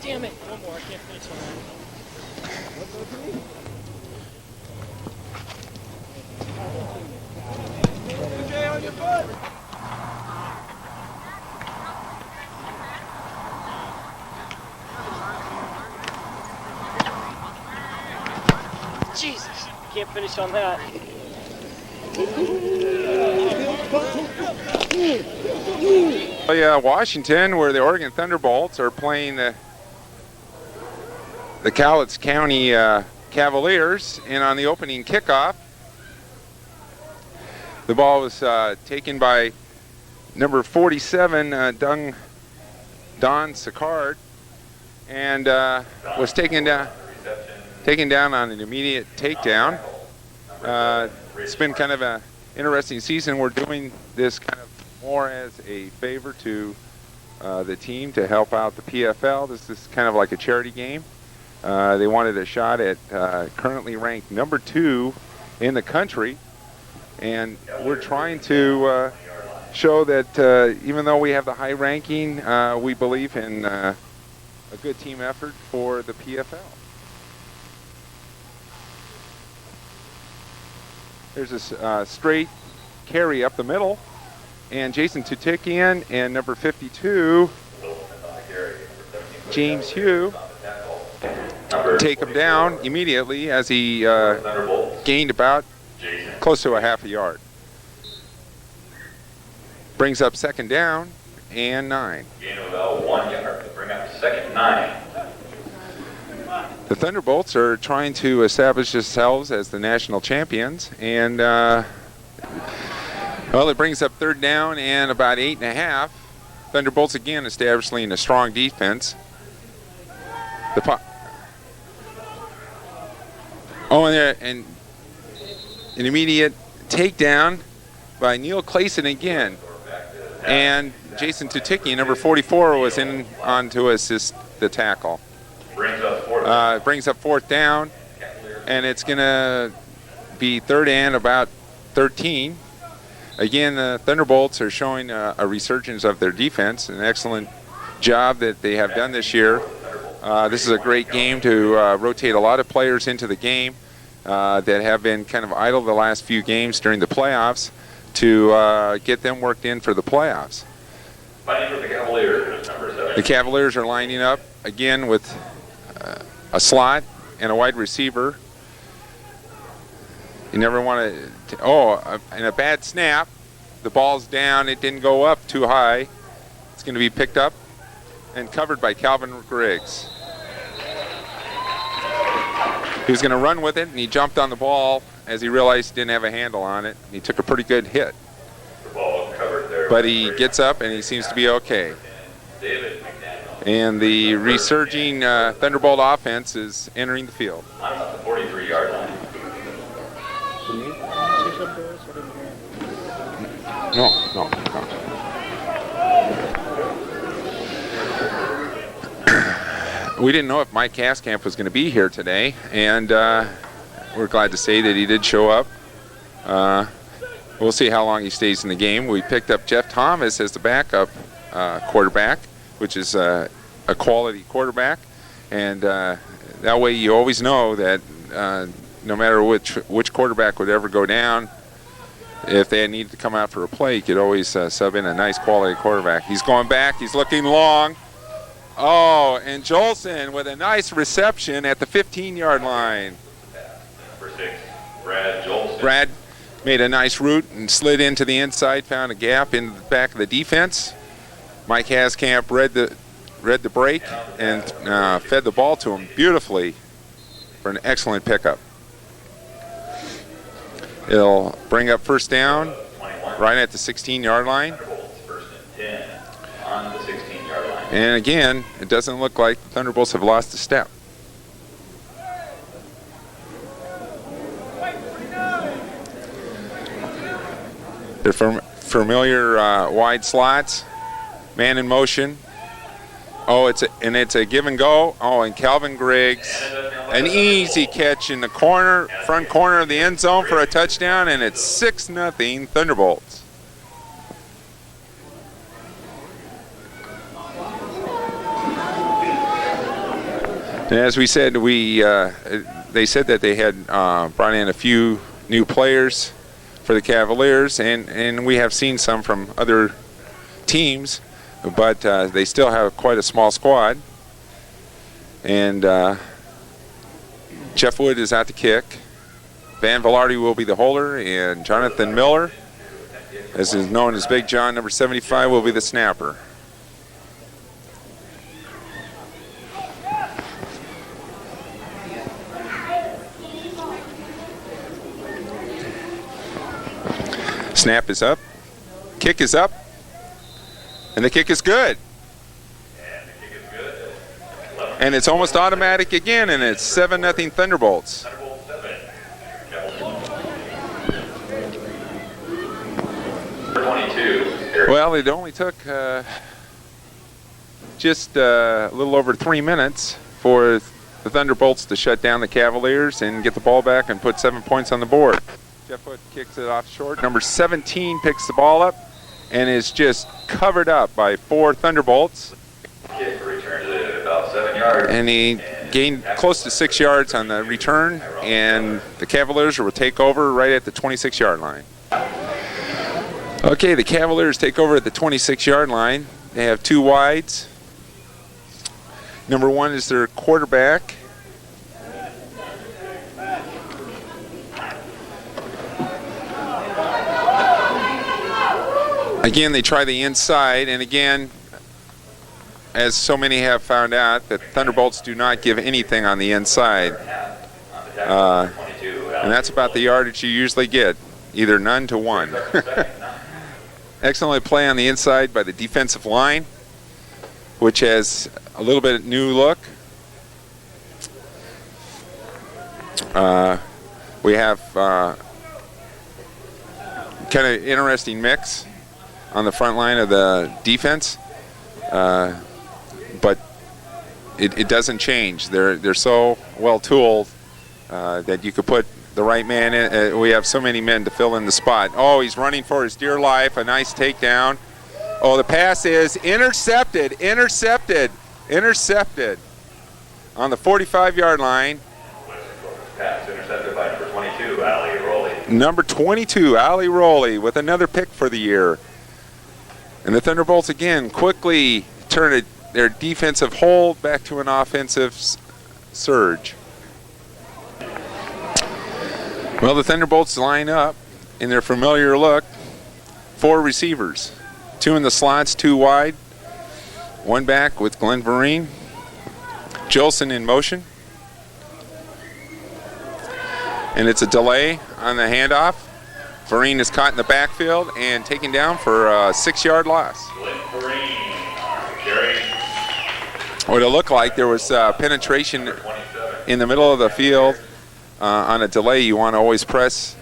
Damn it, one more, I can't finish on that. Jay, on your foot! Jesus, can't finish on that. Washington, where the Oregon Thunderbolts are playing the Cowlitz County Cavaliers, and on the opening kickoff, the ball was taken by number 47, Don Sicard, and was taken down on an immediate takedown. It's been kind of an interesting season. We're doing this kind of more as a favor to the team to help out the PFL. This is kind of like a charity game. They wanted a shot at currently ranked number 2 in the country, and we're trying to show that even though we have the high ranking, we believe in a good team effort for the PFL. There's a straight carry up the middle, and Jason Tutikian and number 52, James Hugh, take him down immediately as he gained about close to a half a yard. Brings up second down and 9. Gain of about 1 yard to bring up second 9. The Thunderbolts are trying to establish themselves as the national champions, and well, it brings up third down and about 8.5. Thunderbolts again establishing a strong defense. And an immediate takedown by Neil Clayson again. And Jason Tutikian, number 44, was in on to assist the tackle. Brings up fourth down, and it's going to be third and about 13. Again, the Thunderbolts are showing a resurgence of their defense, an excellent job that they have done this year. This is a great game to rotate a lot of players into the game that have been kind of idle the last few games during the playoffs to get them worked in for the playoffs. The Cavaliers are lining up again with a slot and a wide receiver. You never want to, and a bad snap. The ball's down, it didn't go up too high. It's going to be picked up and covered by Calvin Griggs. He was going to run with it, and he jumped on the ball as he realized he didn't have a handle on it. He took a pretty good hit. But he gets up, and he seems to be okay. And the resurging Thunderbolt offense is entering the field. I'm at the 43-yard line. No. We didn't know if Mike Caskamp was going to be here today, and we're glad to say that he did show up. We'll see how long he stays in the game. We picked up Jeff Thomas as the backup quarterback, which is a quality quarterback, and that way you always know that no matter which quarterback would ever go down, if they need to come out for a play, you could always sub in a nice quality quarterback. He's going back. He's looking long. Oh, and Jolson with a nice reception at the 15-yard line. Number 6, Brad Jolson. Brad made a nice route and slid into the inside, found a gap in the back of the defense. Mike Haskamp read the break and fed the ball to him beautifully for an excellent pickup. It'll bring up first down right at the 16-yard line. First and 10 on the 16-yard line. And again, it doesn't look like the Thunderbolts have lost a step. They're familiar wide slots, man in motion. Oh, it's a give and go. Oh, and Calvin Griggs, an easy catch in the corner, front corner of the end zone for a touchdown, and it's 6-0 Thunderbolts. And as we said, they said that they had brought in a few new players for the Cavaliers, and we have seen some from other teams, but they still have quite a small squad. And Jeff Wood is out to kick. Van Velarde will be the holder, and Jonathan Miller, as is known as Big John, number 75, will be the snapper. Snap is up, kick is up, and the kick is good. And it's almost automatic again, and it's 7-0 Thunderbolts. Well, it only took just a little over 3 minutes for the Thunderbolts to shut down the Cavaliers and get the ball back and put 7 points on the board. Jeff Wood kicks it off short. Number 17 picks the ball up and is just covered up by 4 Thunderbolts. Kick returned to about 7 yards. And he gained close to 6 yards on the return, and the Cavaliers will take over right at the 26-yard line. Okay, the Cavaliers take over at the 26-yard line. They have 2 wides. Number 1 is their quarterback. Again, they try the inside, and again, as so many have found out, that Thunderbolts do not give anything on the inside. And that's about the yardage you usually get, either none to 1. Excellent play on the inside by the defensive line, which has a little bit of new look. We have kind of interesting mix on the front line of the defense, but it doesn't change. They're so well tooled that you could put the right man in. We have so many men to fill in the spot. Oh, he's running for his dear life. A nice takedown. Oh, the pass is intercepted on the 45-yard line. Pass intercepted by number 22, Ali Rowley. Number 22, Ali Rowley, with another pick for the year. And the Thunderbolts again quickly turn their defensive hold back to an offensive surge. Well, the Thunderbolts line up in their familiar look. 4 receivers, 2 in the slots, 2 wide, 1 back with Glenn Vereen. Jolson in motion. And it's a delay on the handoff. Vereen is caught in the backfield and taken down for a 6-yard loss. What it looked like, there was penetration in the middle of the field. On a delay, you want to always press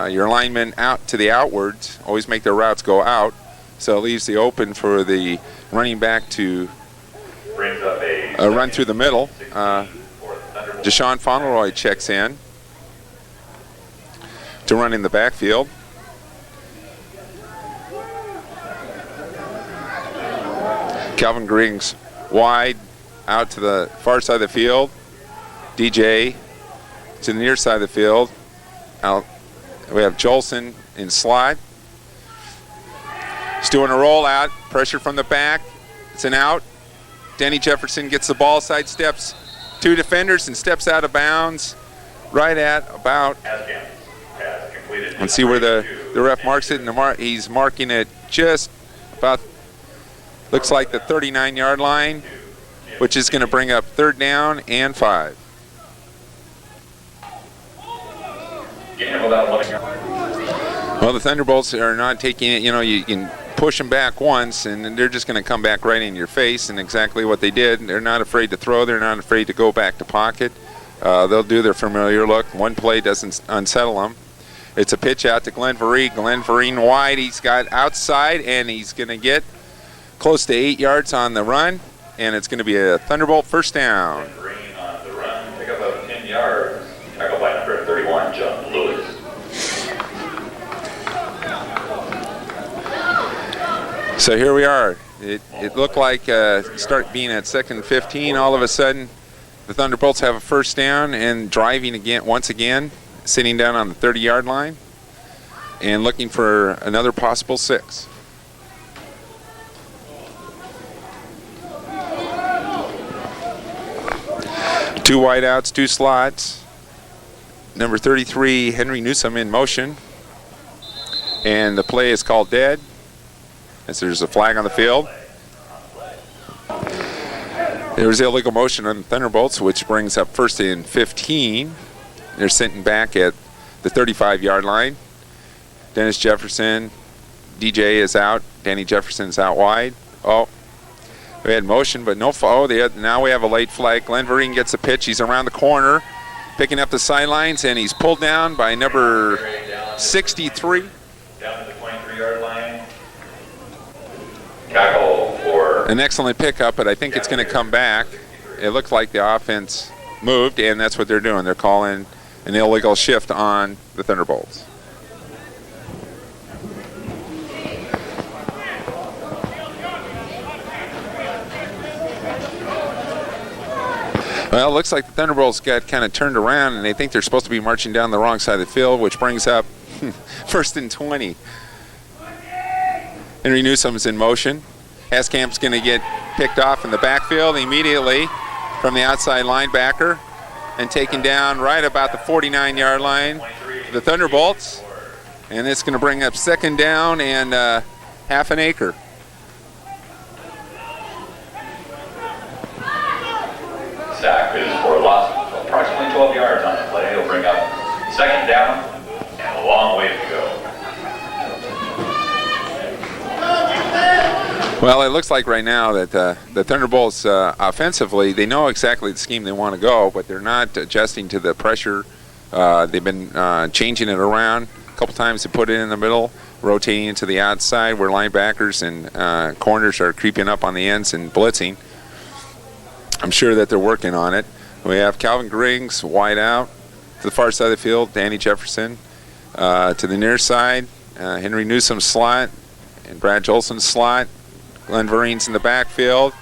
your linemen out to the outwards, always make their routes go out, so it leaves the open for the running back to run through the middle. Deshaun Fauntleroy checks in to run in the backfield. Calvin Griggs wide out to the far side of the field. DJ to the near side of the field. Out, we have Jolson in slot. He's doing a rollout. Pressure from the back. It's an out. Denny Jefferson gets the ball, sidesteps 2 defenders and steps out of bounds right at about. And see where the ref marks it, and he's marking it just about, looks like the 39-yard line, which is going to bring up 3rd down and 5. Well, the Thunderbolts are not taking it, you can push them back once, and they're just going to come back right in your face, and exactly what they did. They're not afraid to throw. They're not afraid to go back to pocket. They'll do their familiar look. One play doesn't unsettle them. It's a pitch out to Glenn Vereen. Glenn Vereen wide. He's got outside, and he's going to get close to 8 yards on the run, and it's going to be a Thunderbolt first down. Green on the run, pick up about 10 yards. Tackle by number 31, John Lewis. So here we are. It looked like start being at 2nd and 15. All of a sudden, the Thunderbolts have a first down and driving again, once again, sitting down on the 30-yard line and looking for another possible 6. Two wideouts, 2 slots. Number 33, Henry Newsom in motion. And the play is called dead as there's a flag on the field. There was illegal motion on the Thunderbolts, which brings up 1st and 15. They're sitting back at the 35-yard line. Dennis Jefferson, DJ is out. Danny Jefferson's out wide. Oh, we had motion, but no foul. Now we have a late flag. Glenn Vereen gets a pitch. He's around the corner, picking up the sidelines, and he's pulled down by number 63. Down to the 23-yard line. Tackle for An excellent pickup, but I think it's going to come back. It looked like the offense moved, and that's what they're doing. They're calling an illegal shift on the Thunderbolts. Well, it looks like the Thunderbolts got kind of turned around, and they think they're supposed to be marching down the wrong side of the field, which brings up 1st and 20. Henry Newsom's in motion. Haskamp's going to get picked off in the backfield immediately from the outside linebacker and taken down right about the 49-yard line. The Thunderbolts. And it's going to bring up 2nd down and half an acre. sack is for a loss of approximately 12 yards on the play. It'll bring up 2nd down and a long way to go. Well, it looks like right now that the Thunderbolts offensively, they know exactly the scheme they want to go, but they're not adjusting to the pressure. They've been changing it around. A couple times they put it in the middle, rotating it to the outside where linebackers and corners are creeping up on the ends and blitzing. I'm sure that they're working on it. We have Calvin Griggs wide out to the far side of the field, Danny Jefferson to the near side, Henry Newsom slot, and Brad Jolson slot. Glenn Vereen's in the backfield.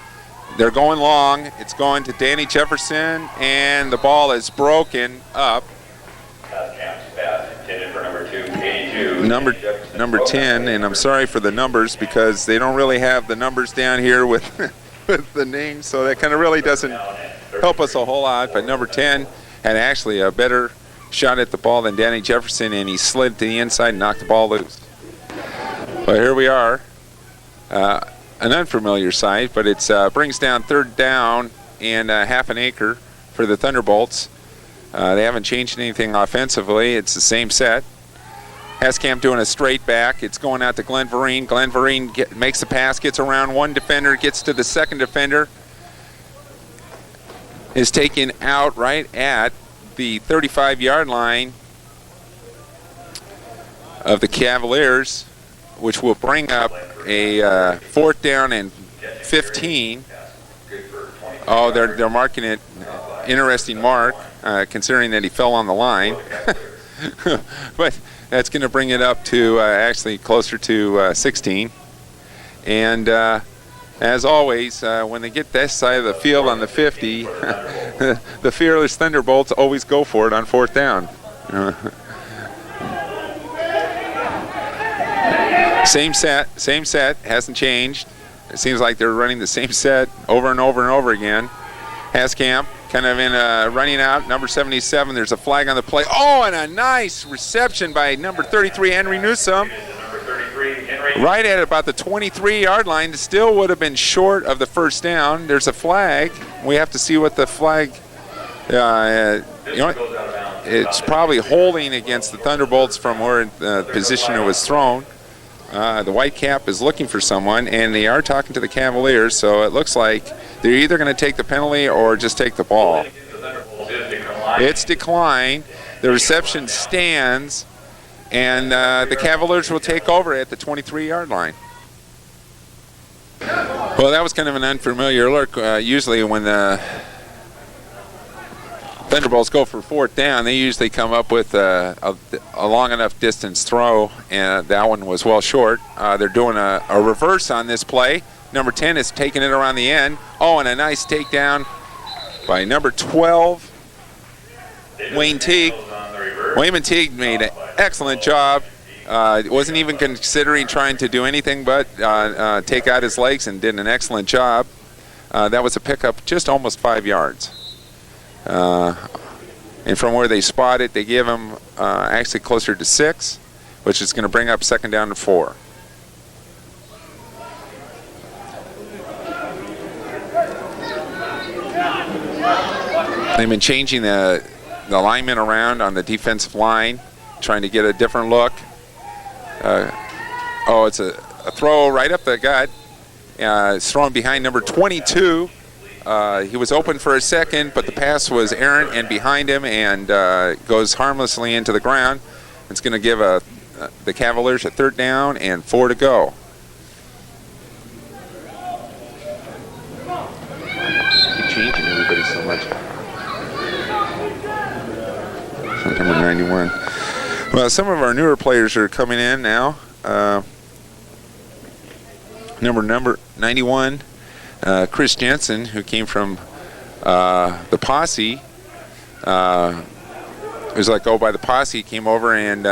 They're going long. It's going to Danny Jefferson, and the ball is broken up. Pass intended for number 282. Number 10, and I'm sorry for the numbers because they don't really have the numbers down here with with the names, so that kind of really doesn't help us a whole lot. But number 10 had actually a better shot at the ball than Danny Jefferson, and he slid to the inside and knocked the ball loose. But here we are. An unfamiliar sight, but it brings down 3rd down and half an acre for the Thunderbolts. They haven't changed anything offensively. It's the same set. Haskamp doing a straight back. It's going out to Glenn Vereen. Glenn Vereen makes the pass, gets around one defender, gets to the 2nd defender. Is taken out right at the 35-yard line of the Cavaliers, which will bring up a 4th down and 15. Oh, they're marking it. Interesting mark, considering that he fell on the line. But that's going to bring it up to actually closer to 16. And as always, when they get this side of the field on the 50, the fearless Thunderbolts always go for it on 4th down. Same set, hasn't changed. It seems like they're running the same set over and over and over again. Haskamp kind of in running out, number 77. There's a flag on the play. Oh, and a nice reception by number 33, Henry Newsom. Right at about the 23-yard line. Still would have been short of the 1st down. There's a flag. We have to see what the flag, it's probably holding against the Thunderbolts from where the position it was thrown. The white cap is looking for someone, and they are talking to the Cavaliers, so it looks like they're either going to take the penalty or just take the ball. It's declined. The reception stands, And the Cavaliers will take over at the 23-yard line. Well, that was kind of an unfamiliar look. Usually when the Thunderbolts go for 4th down, they usually come up with a long enough distance throw, and that one was well short. They're doing a reverse on this play. Number 10 is taking it around the end. Oh, and a nice takedown by number 12, Wayne Teague. Wayman Teague made an excellent job. Wasn't even considering trying to do anything but take out his legs, and did an excellent job. That was a pickup just almost 5 yards. And from where they spot it, they give him actually closer to 6, which is going to bring up 2nd down and 4. They've been changing the linemen around on the defensive line, trying to get a different look. It's a throw right up the gut. It's thrown behind number 22. He was open for a second, but the pass was errant and behind him, and goes harmlessly into the ground. It's going to give the Cavaliers a 3rd down and 4 to go. Keep changing everybody so much. Number 91. Well, some of our newer players are coming in now. Number 91, Chris Jensen, who came from the Posse. It was let go by the Posse, came over and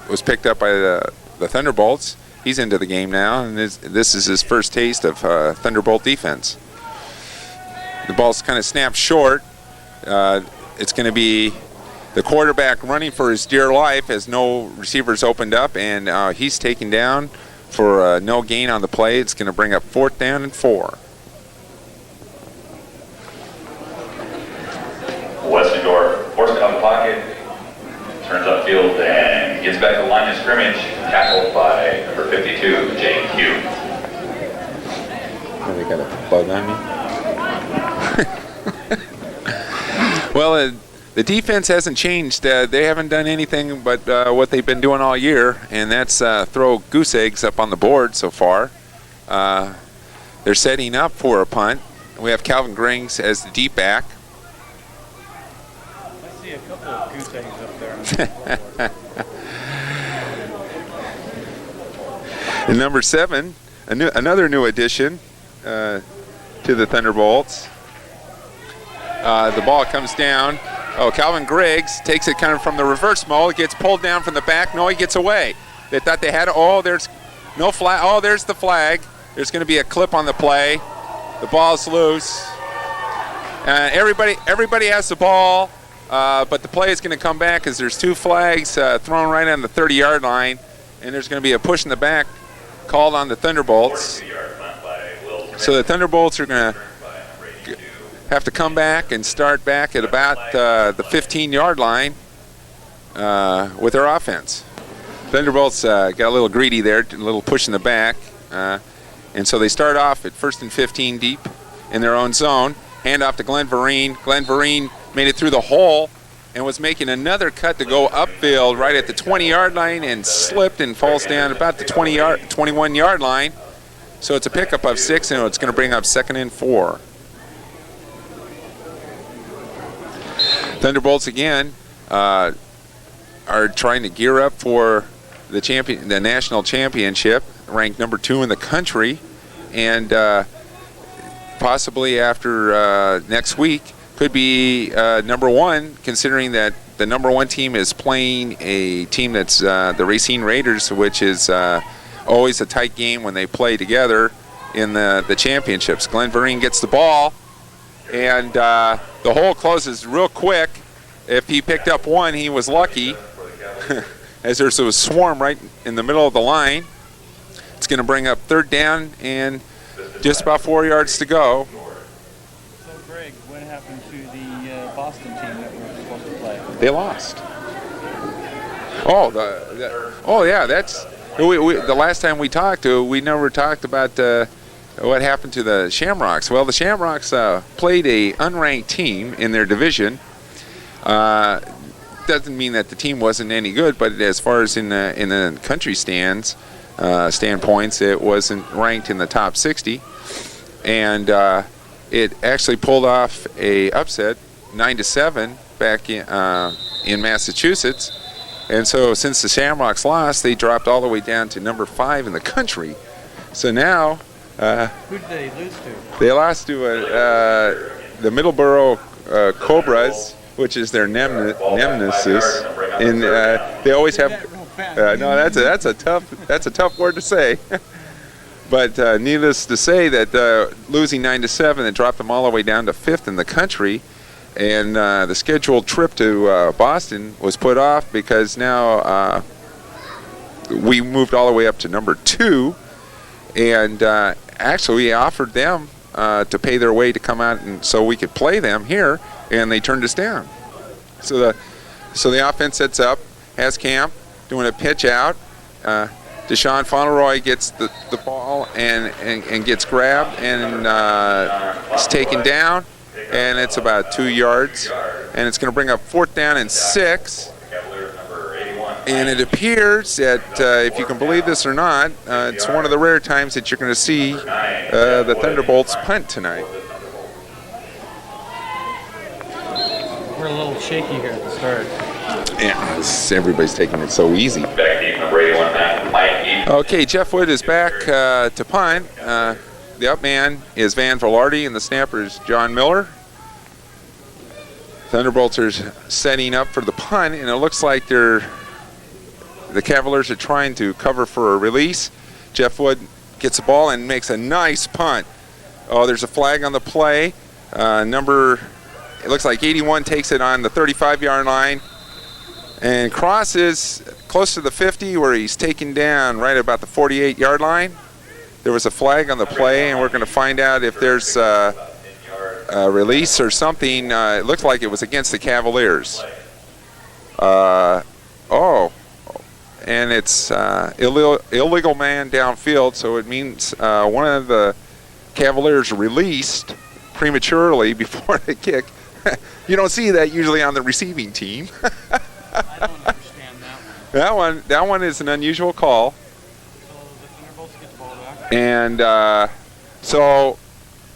was picked up by the Thunderbolts. He's into the game now, and this is his first taste of Thunderbolt defense. The ball's kind of snapped short. It's going to be the quarterback running for his dear life as no receivers opened up, and he's taken down for no gain on the play. It's going to bring up 4th down and 4. Westendorf forced it out of the pocket, turns upfield and gets back to the line of scrimmage, tackled by number 52, J.Q. Oh, they got a bug on me. Well, the defense hasn't changed. They haven't done anything but what they've been doing all year, and that's throw goose eggs up on the board so far. They're setting up for a punt. We have Calvin Grings as the deep back. I see a couple of goose eggs up there. And number 7, another new addition to the Thunderbolts. The ball comes down. Oh, Calvin Griggs takes it kind of from the reverse mold, gets pulled down from the back. No, he gets away. They thought they had, there's no flag. Oh, there's the flag. There's going to be a clip on the play. The ball's loose. Everybody has the ball, but the play is going to come back because there's 2 flags thrown right on the 30-yard line, and there's going to be a push in the back called on the Thunderbolts. So the Thunderbolts are going to have to come back and start back at about the 15-yard line with their offense. Thunderbolts got a little greedy there, a little push in the back, and so they start off at 1st and 15 deep in their own zone. Hand off to Glenn Vereen. Glenn Vereen made it through the hole and was making another cut to go upfield right at the 20-yard line and slipped and falls down about the 21-yard line. So it's a pickup of 6, and it's going to bring up 2nd and 4. Thunderbolts again are trying to gear up for the national championship, ranked number 2 in the country, and possibly after next week could be number 1, considering that the number 1 team is playing a team that's the Racine Raiders, which is always a tight game when they play together in the championships. Glenn Vereen gets the ball, and the hole closes real quick. If he picked up 1, he was lucky, as there's a swarm right in the middle of the line. It's going to bring up 3rd down and just about 4 yards to go. So, Greg, what happened to the Boston team that were supposed to play? They lost. That's the last time we talked. We never talked about what happened to the Shamrocks. Well, the Shamrocks played a unranked team in their division. doesn't mean that the team wasn't any good, but as far as in the country standpoints, it wasn't ranked in the top 60, and it actually pulled off a upset, 9-7, back in Massachusetts. And so since the Shamrocks lost, they dropped all the way down to number 5 in the country. So now Who did they lose to? they lost to the Middleborough Cobras, which is their nemesis, and they always have. No, that's a tough word to say. But needless to say that losing 9-7, it dropped them all the way down to 5th in the country, and the scheduled trip to Boston was put off because now we moved all the way up to number 2, and actually we offered them to pay their way to come out and so we could play them here, and they turned us down. So the offense sets up, has camp, doing a pitch out. Deshaun Fauntleroy gets the ball and gets grabbed and is taken down, and it's about 2 yards, and it's going to bring up 4th down and 6. And it appears that, if you can believe this or not, it's one of the rare times that you're going to see the Thunderbolts punt tonight. We're a little shaky here at the start. Yeah, everybody's taking it so easy. Okay, Jeff Wood is back to punt. The up man is Van Velarde, and the snapper is John Miller. Thunderbolts are setting up for the punt, and it looks like the Cavaliers are trying to cover for a release. Jeff Wood gets the ball and makes a nice punt. Oh, there's a flag on the play. It looks like 81 takes it on the 35-yard line and crosses close to the 50, where he's taken down right about the 48-yard line. There was a flag on the play, and we're going to find out if there's a release or something. It looks like it was against the Cavaliers. And it's illegal man downfield, so it means one of the Cavaliers released prematurely before the kick. You don't see that usually on the receiving team. I don't understand that one. That one is an unusual call. So the Thunderbolts get the ball back. And so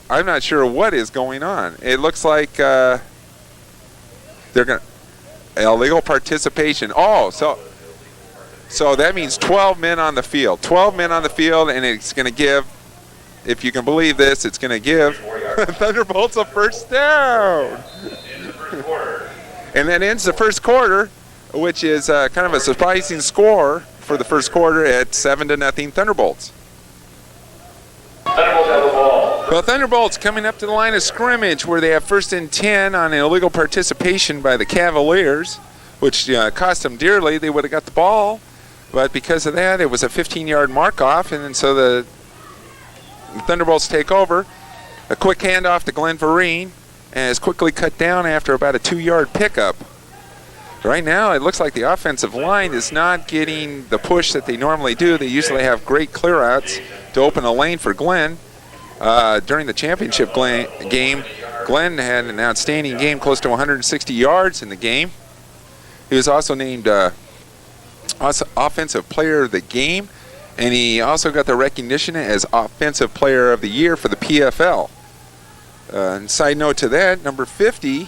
I'm not sure what is going on. It looks like they're going to illegal participation. Oh, so that means 12 men on the field. 12 men on the field, and it's going to give, if you can believe this, it's going to give Thunderbolts a first down. And that ends the first quarter, which is kind of a surprising score for the first quarter at 7-0 Thunderbolts. Thunderbolts have the ball. Well, Thunderbolts coming up to the line of scrimmage where they have 1st and 10 on an illegal participation by the Cavaliers, which cost them dearly. They would have got the ball, but because of that, it was a 15-yard mark-off, and so the Thunderbolts take over. A quick handoff to Glenn Vereen, and is quickly cut down after about a 2-yard pickup. Right now, it looks like the offensive line is not getting the push that they normally do. They usually have great clearouts to open a lane for Glenn. During the championship game, Glenn had an outstanding game, close to 160 yards in the game. He was also named Offensive Player of the Game, and he also got the recognition as Offensive Player of the Year for the PFL. And side note to that, number 50,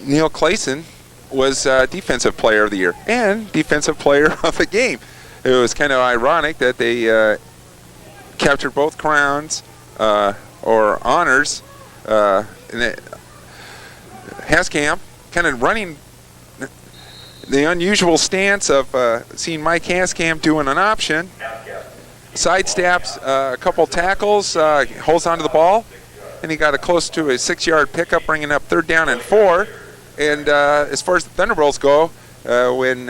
Neil Clayson, was Defensive Player of the Year and Defensive Player of the Game. It was kind of ironic that they captured both crowns or honors. Haskamp kind of running the unusual stance of seeing Mike Haskamp doing an option. Sidesteps a couple tackles, holds onto the ball, and he got close to a 6-yard pickup, bringing up 3rd down and 4. And as far as the Thunderbolts go, when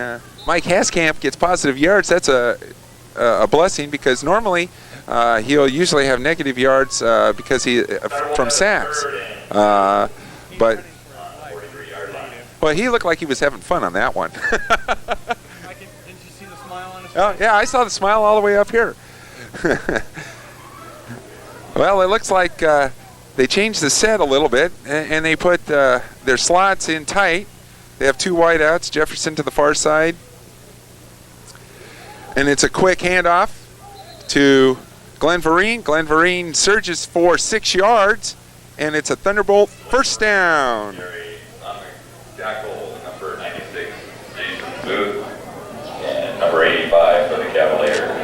Mike Haskamp gets positive yards, that's a blessing, because normally he'll usually have negative yards because he from sacks. But well, he looked like he was having fun on that one. Didn't you see the smile on his face? Oh, yeah, I saw the smile all the way up here. Well, it looks like they changed the set a little bit, and they put their slots in tight. They have 2 wideouts. Jefferson to the far side. And it's a quick handoff to Glenn Vereen. Glenn Vereen surges for 6 yards, and it's a Thunderbolt first down. Tackle number 96, Jason Booth, and number 85 for the Cavaliers.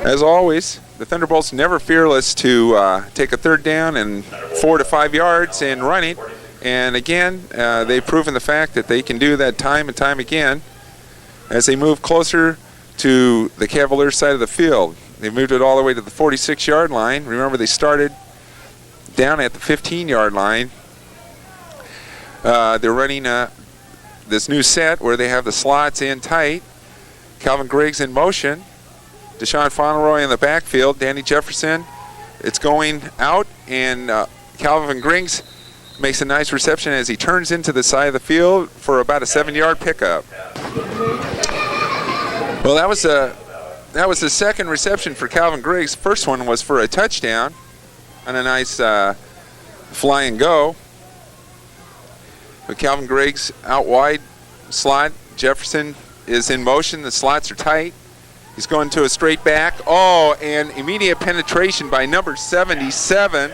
As always, the Thunderbolts never fearless to take a third down and 4 to 5 yards and run it. And again, they've proven the fact that they can do that time and time again as they move closer to the Cavaliers side of the field. They moved it all the way to the 46-yard line. Remember, they started down at the 15-yard line. They're running this new set where they have the slots in tight. Calvin Griggs in motion. Deshaun Fauneroy in the backfield. Danny Jefferson. It's going out, and Calvin Griggs makes a nice reception as he turns into the side of the field for about a 7-yard pickup. Well, that was the second reception for Calvin Griggs. First one was for a touchdown on a nice fly and go. But Calvin Griggs out wide slot. Jefferson is in motion. The slots are tight. He's going to a straight back. Oh, and immediate penetration by number 77.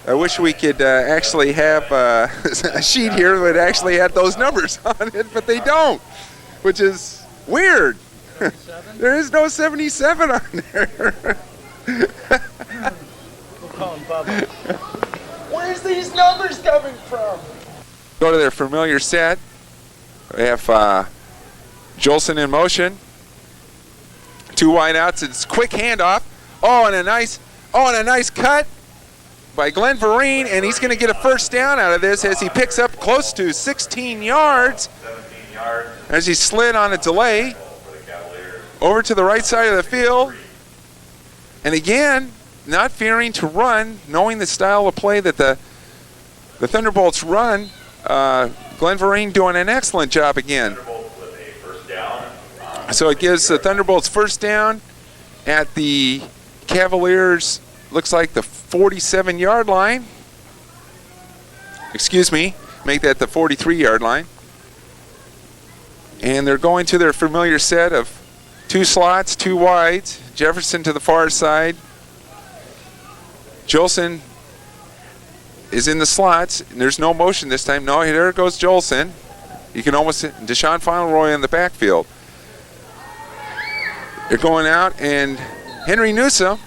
I wish we could actually have a sheet here that actually had those numbers on it, but they don't, which is weird. There is no 77 on there. We'll call him Bubba. Where's these numbers coming from? Go to their familiar set. We have Jolson in motion. 2 wideouts. It's quick handoff. Oh, and a nice cut by Glenn Vereen, and he's going to get a first down out of this as he picks up close to 16 yards as he slid on a delay over to the right side of the field. And again, not fearing to run, knowing the style of play that the Thunderbolts run, Glenn Vereen doing an excellent job again. So it gives the Thunderbolts first down at the Cavaliers, looks like the 47-yard line. Excuse me, make that the 43-yard line. And they're going to their familiar set of 2 slots, 2 wides. Jefferson to the far side. Jolson is in the slots. And there's no motion this time. No, there goes Jolson. You can almost hit Deshaun Fauneroy in the backfield. They're going out, and Henry Newsom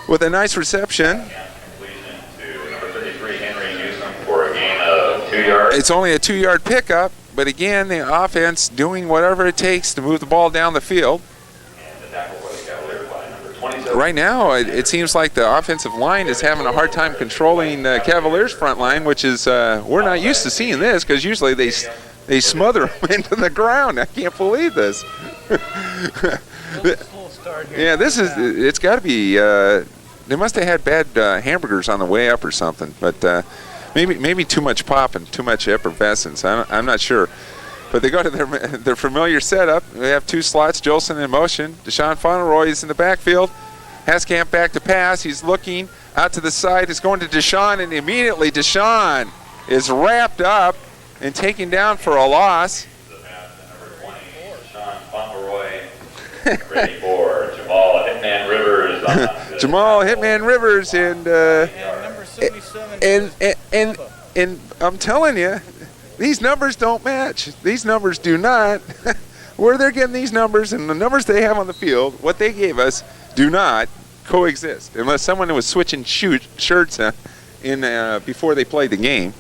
with a nice reception. Completion to number 33, Henry Newsom, for a gain of 2 yards. It's only a 2-yard pickup, but again, the offense doing whatever it takes to move the ball down the field. And the tackle for the Cavaliers by number 27. Right now, it seems like the offensive line is having a hard time controlling the Cavaliers' front line, which is we're not used to seeing this because usually they smother them into the ground. I can't believe this. Yeah, it's got to be, they must have had bad hamburgers on the way up or something, but maybe too much pop and too much effervescence. I'm not sure. But they go to their familiar setup. They have 2 slots, Jolson in motion. Deshaun Fauneroy is in the backfield. Haskamp back to pass. He's looking out to the side. He's going to Deshaun, and immediately Deshaun is wrapped up and taken down for a loss. Ready for Jamal Hitman Rivers. Jamal Hitman Rivers, and number 77. and I'm telling you, these numbers don't match. These numbers do not. Where they're getting these numbers and the numbers they have on the field, what they gave us, do not coexist unless someone was switching shirts before they played the game.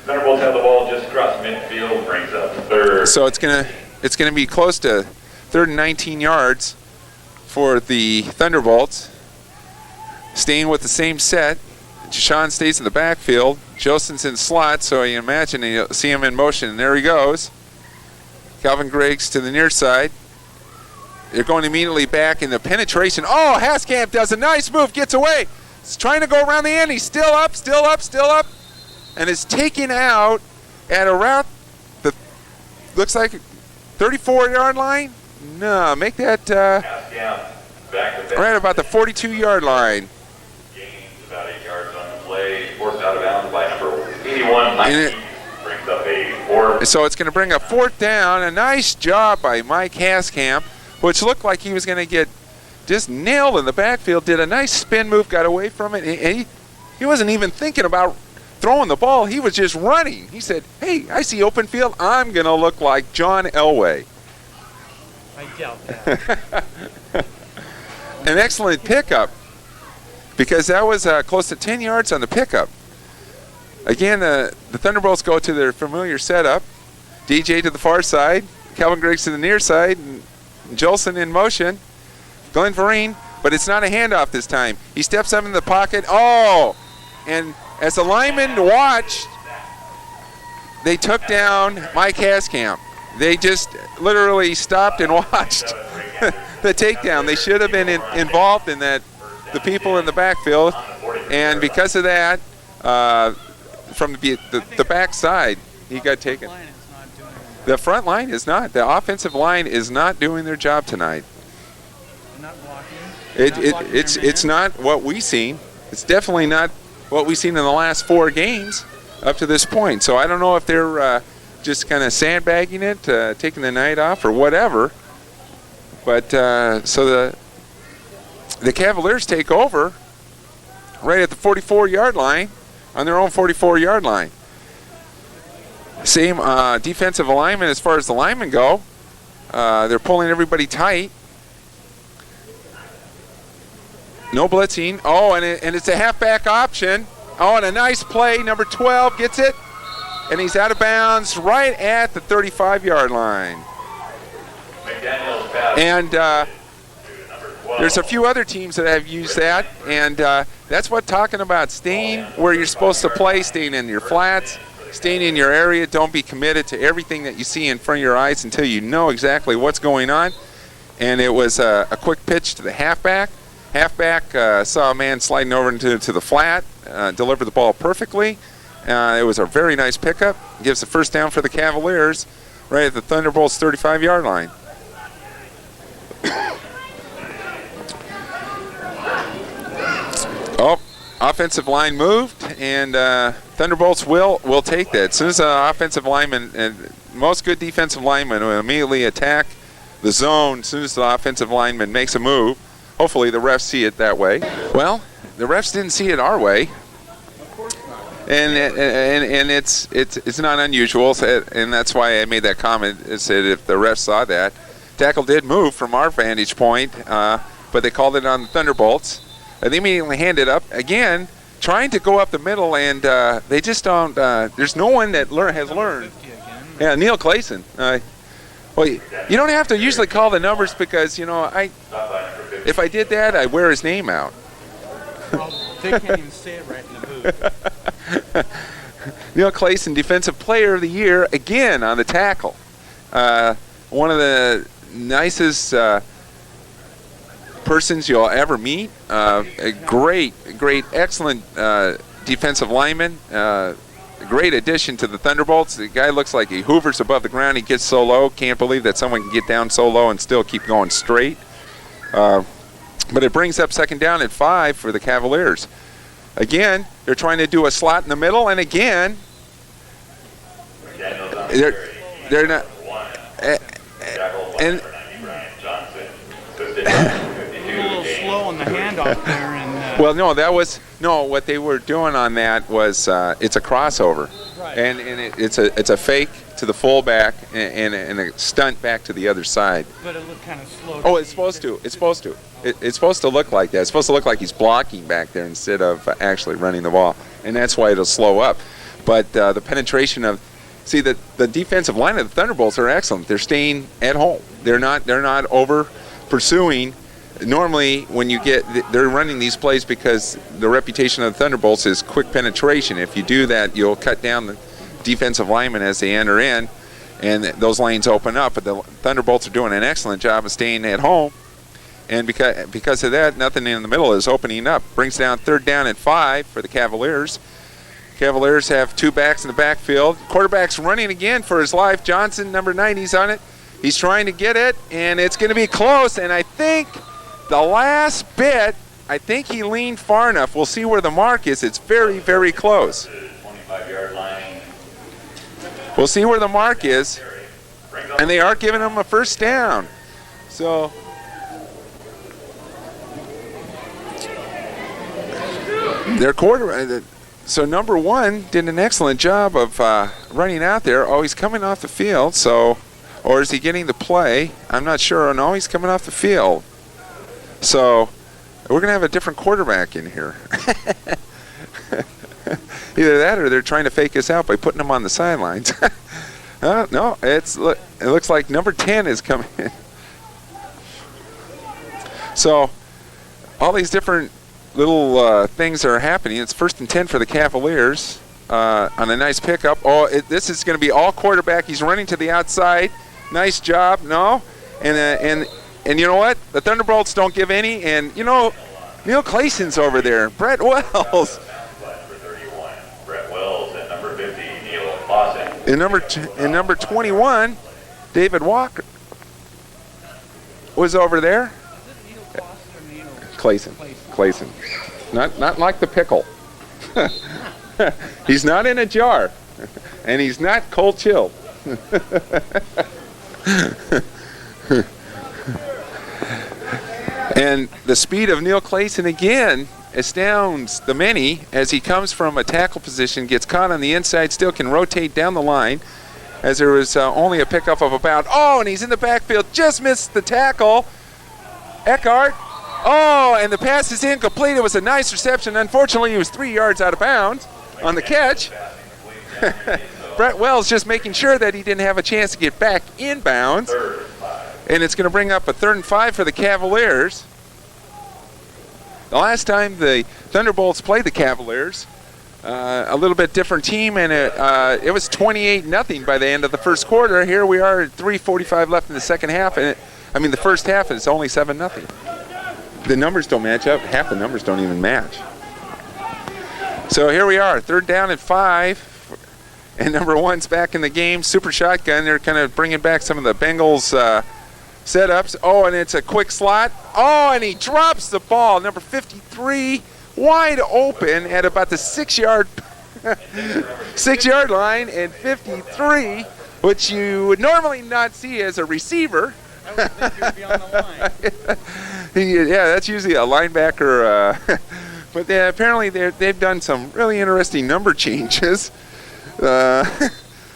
Thunderbolts have the ball just across midfield, brings up third. So it's gonna be close to 3rd and 19 yards for the Thunderbolts. Staying with the same set. Deshaun stays in the backfield. Jolson's in slot, so you imagine you'll see him in motion. And there he goes. Calvin Griggs to the near side. They're going immediately back in the penetration. Oh, Haskamp does a nice move, gets away. He's trying to go around the end. He's still up, and is taken out at around the, looks like 34-yard line. No, make that right about the 42-yard line. Gains about 8 yards on the play. 31-19 brings up a fourth. So it's going to bring a 4th down. A nice job by Mike Haskamp, which looked like he was going to get just nailed in the backfield. Did a nice spin move, got away from it, and he wasn't even thinking about throwing the ball. He was just running. He said, hey, I see open field. I'm going to look like John Elway. I doubt that. An excellent pickup, because that was close to 10 yards on the pickup. Again, the Thunderbolts go to their familiar setup. DJ to the far side, Calvin Griggs to the near side, and Jolson in motion. Glenn Vereen, but it's not a handoff this time. He steps up in the pocket. Oh! And as the linemen watched, they took down Mike Haskamp. They just literally stopped and watched the takedown. They should have been involved in that, the people in the backfield. And because of that, from the back side, he got taken. The front line is not. The offensive line is not doing their job tonight. Not blocking. It's not what we've seen. It's definitely not what we've seen in the last 4 games up to this point. So I don't know if they're just kind of sandbagging it, taking the night off or whatever. But so the Cavaliers take over right at the 44-yard line, on their own 44-yard line. Same defensive alignment as far as the linemen go. They're pulling everybody tight. No blitzing. Oh, and it's a halfback option. Oh, and a nice play. Number 12 gets it. And he's out of bounds right at the 35-yard line. And there's a few other teams that have used that. And that's what talking about. Staying where you're supposed to play. Staying in your flats. Staying in your area. Don't be committed to everything that you see in front of your eyes until you know exactly what's going on. And it was a quick pitch to the halfback. Halfback saw a man sliding over into the flat, delivered the ball perfectly. It was a very nice pickup. Gives the first down for the Cavaliers right at the Thunderbolts' 35-yard line. Oh, offensive line moved, and Thunderbolts will take that. As soon as the offensive lineman, and most good defensive linemen will immediately attack the zone as soon as the offensive lineman makes a move. Hopefully the refs see it that way. Well, the refs didn't see it our way. Of course not. And it's not unusual, and that's why I made that comment. It said if the refs saw that, tackle did move from our vantage point, but they called it on the Thunderbolts. They immediately handed up again, trying to go up the middle, and they just don't. There's no one that has learned. Yeah, Neil Clayson. Well, you don't have to usually call the numbers because if I did that, I'd wear his name out. Well, they can't even say it right in the booth. Neil Clayson, Defensive Player of the Year, again on the tackle. One of the nicest persons you'll ever meet. A great, excellent defensive lineman. Great addition to the Thunderbolts. The guy looks like he hoovers above the ground. He gets so low. Can't believe that someone can get down so low and still keep going straight. But it brings up second down at 5 for the Cavaliers. Again, they're trying to do a slot in the middle, and again, they're not. And A little slow on the handoff there. And, well, no, what they were doing on that was it's a crossover, right. and it's a fake to the fullback and a stunt back to the other side. But it looked kind of slow. Oh, it's supposed to. It's supposed to. It's supposed to look like that. It's supposed to look like he's blocking back there instead of actually running the ball, and that's why it'll slow up. But the penetration of, see, the defensive line of the Thunderbolts are excellent. They're staying at home. They're not over pursuing. Normally, when they're running these plays because the reputation of the Thunderbolts is quick penetration. If you do that, you'll cut down the defensive linemen as they enter in, and those lanes open up. But the Thunderbolts are doing an excellent job of staying at home, and because of that, nothing in the middle is opening up. Brings down third down at 5 for the Cavaliers. Cavaliers have 2 backs in the backfield. Quarterback's running again for his life. Johnson, number 90's on it. He's trying to get it, and it's going to be close, and I think the last bit, I think he leaned far enough. We'll see where the mark is. It's very, very close. 25-yard line. We'll see where the mark is. And they are giving him a first down. So their quarterback, so number 1 did an excellent job of running out there. Oh, he's coming off the field, so, or is he getting the play? I'm not sure. No, he's coming off the field. So we're going to have a different quarterback in here. Either that or they're trying to fake us out by putting him on the sidelines. No, it looks like number 10 is coming in. So all these different little things are happening. It's 1st and 10 for the Cavaliers on a nice pickup. Oh, this is going to be all quarterback. He's running to the outside. Nice job. No, and you know what? The Thunderbolts don't give any. And you know, Neil Clayson's over there. Brett Wells. In number 21, David Walker was over there. Clayson. Not like the pickle. He's not in a jar, and he's not cold chilled. And the speed of Neil Clayson again astounds the many as he comes from a tackle position, gets caught on the inside, still can rotate down the line, as there was only a pickup of about, and he's in the backfield, just missed the tackle. Eckhart, and the pass is incomplete. It was a nice reception. Unfortunately, he was 3 yards out of bounds on the catch. Brett Wells just making sure that he didn't have a chance to get back in bounds. And it's going to bring up a 3rd and 5 for the Cavaliers. The last time the Thunderbolts played the Cavaliers, a little bit different team, and it was 28-0 by the end of the first quarter. Here we are at 3:45 left in the second half, and the first half, and it's only 7-0. The numbers don't match up. Half the numbers don't even match. So here we are, 3rd down and 5, and number 1's back in the game. Super shotgun. They're kind of bringing back some of the Bengals setups. And it's a quick slot. And he drops the ball. Number 53, wide open at about the 6-yard line, and 53, which you would normally not see as a receiver. I would think he would be on the line. Yeah, that's usually a linebacker. But apparently they've done some really interesting number changes.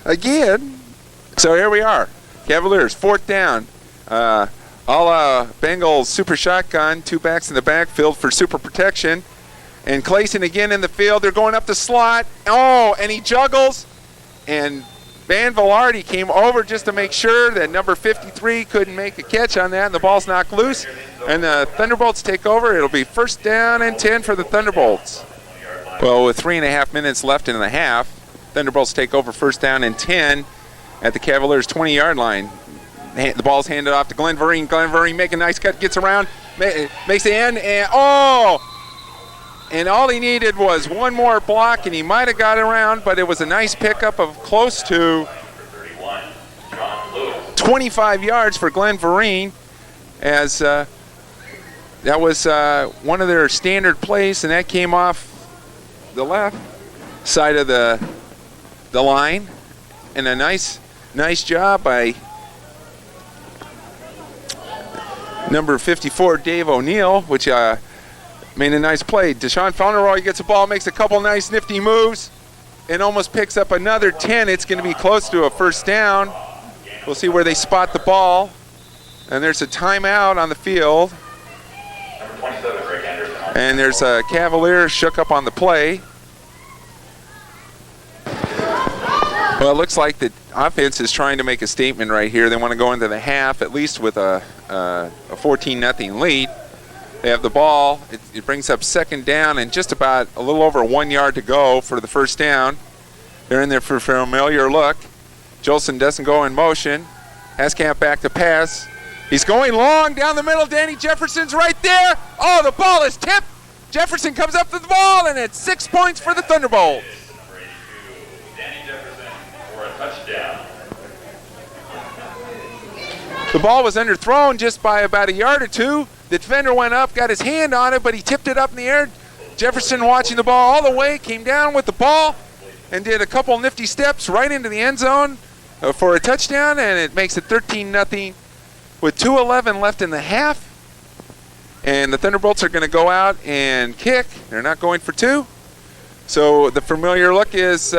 Again, so here we are. Cavaliers, 4th down. Bengals super shotgun, 2 backs in the backfield for super protection. And Clayson again in the field. They're going up the slot. And he juggles. And Van Velarde came over just to make sure that number 53 couldn't make a catch on that, and the ball's knocked loose. And the Thunderbolts take over. It'll be 1st down and 10 for the Thunderbolts. Well, with 3.5 minutes left in the half, Thunderbolts take over 1st down and 10 at the Cavaliers' 20-yard line. The ball's handed off to Glenn Vereen. Glenn Vereen making a nice cut, gets around, makes the end, and and all he needed was one more block, and he might have got around, but it was a nice pickup of close to 25 yards for Glenn Vereen, as that was one of their standard plays, and that came off the left side of the line, and a nice job by number 54, Dave O'Neill, which made a nice play. Deshaun Fauneroy gets the ball, makes a couple nice nifty moves, and almost picks up another 10. It's going to be close to a 1st down. We'll see where they spot the ball. And there's a timeout on the field. And there's a Cavalier shook up on the play. Well, it looks like the offense is trying to make a statement right here. They want to go into the half, at least with a 14-0 lead. They have the ball. It brings up 2nd down and just about a little over 1 yard to go for the 1st down. They're in there for a familiar look. Jolson doesn't go in motion. Haskamp back to pass. He's going long down the middle. Danny Jefferson's right there. The ball is tipped. Jefferson comes up to the ball, and it's 6 points for the Thunderbolts. Danny Jefferson for a touchdown. The ball was underthrown just by about a yard or two. The defender went up, got his hand on it, but he tipped it up in the air. Jefferson watching the ball all the way, came down with the ball, and did a couple nifty steps right into the end zone for a touchdown, and it makes it 13-0 with 2:11 left in the half. And the Thunderbolts are going to go out and kick. They're not going for two. So the familiar look is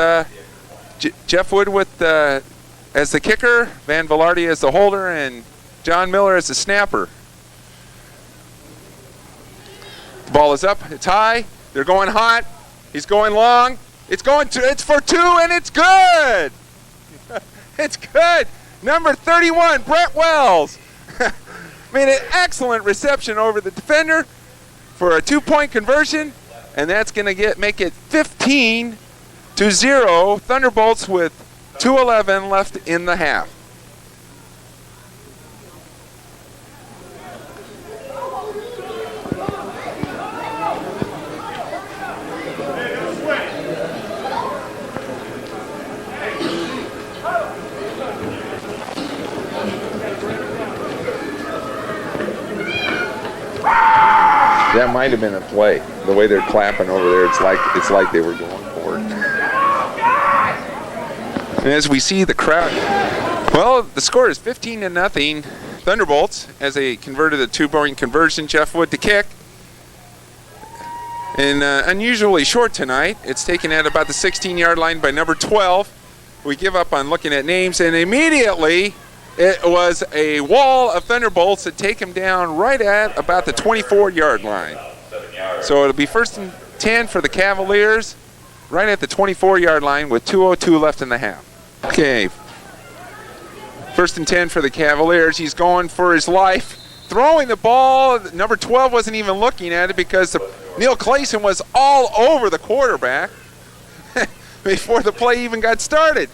Jeff Wood with as the kicker, Van Velarde as the holder, and John Miller as the snapper. The ball is up. It's high. They're going hot. He's going long. It's for two, and it's good. It's good. Number 31, Brett Wells. Made an excellent reception over the defender for a 2-point conversion, and that's going to make it 15-0. Thunderbolts with 2:11 left in the half. That might have been a play. The way they're clapping over there, it's like they were going for it. And as we see the crowd, well, the score is 15-0 Thunderbolts as they converted a 2-point conversion. Jeff Wood to kick. And unusually short tonight. It's taken at about the 16-yard line by number 12. We give up on looking at names, and immediately it was a wall of Thunderbolts that take him down right at about the 24-yard line. So it'll be 1st and 10 for the Cavaliers, right at the 24-yard line with 2:02 left in the half. Okay, 1st and 10 for the Cavaliers. He's going for his life, throwing the ball. Number 12 wasn't even looking at it because Neil Clayson was all over the quarterback before the play even got started.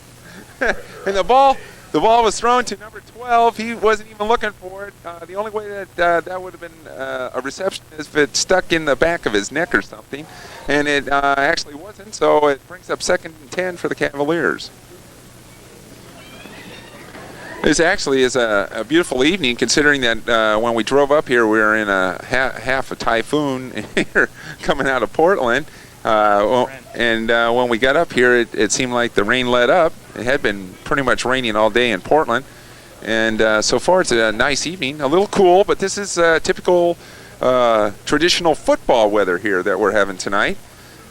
And the ball was thrown to number 12. He wasn't even looking for it. The only way that that would have been a reception is if it stuck in the back of his neck or something. And it actually wasn't, so it brings up 2nd and 10 for the Cavaliers. This actually is a beautiful evening, considering that when we drove up here, we were in a half a typhoon here coming out of Portland. And when we got up here, it seemed like the rain let up. It had been pretty much raining all day in Portland. And so far, it's a nice evening. A little cool, but this is typical traditional football weather here that we're having tonight.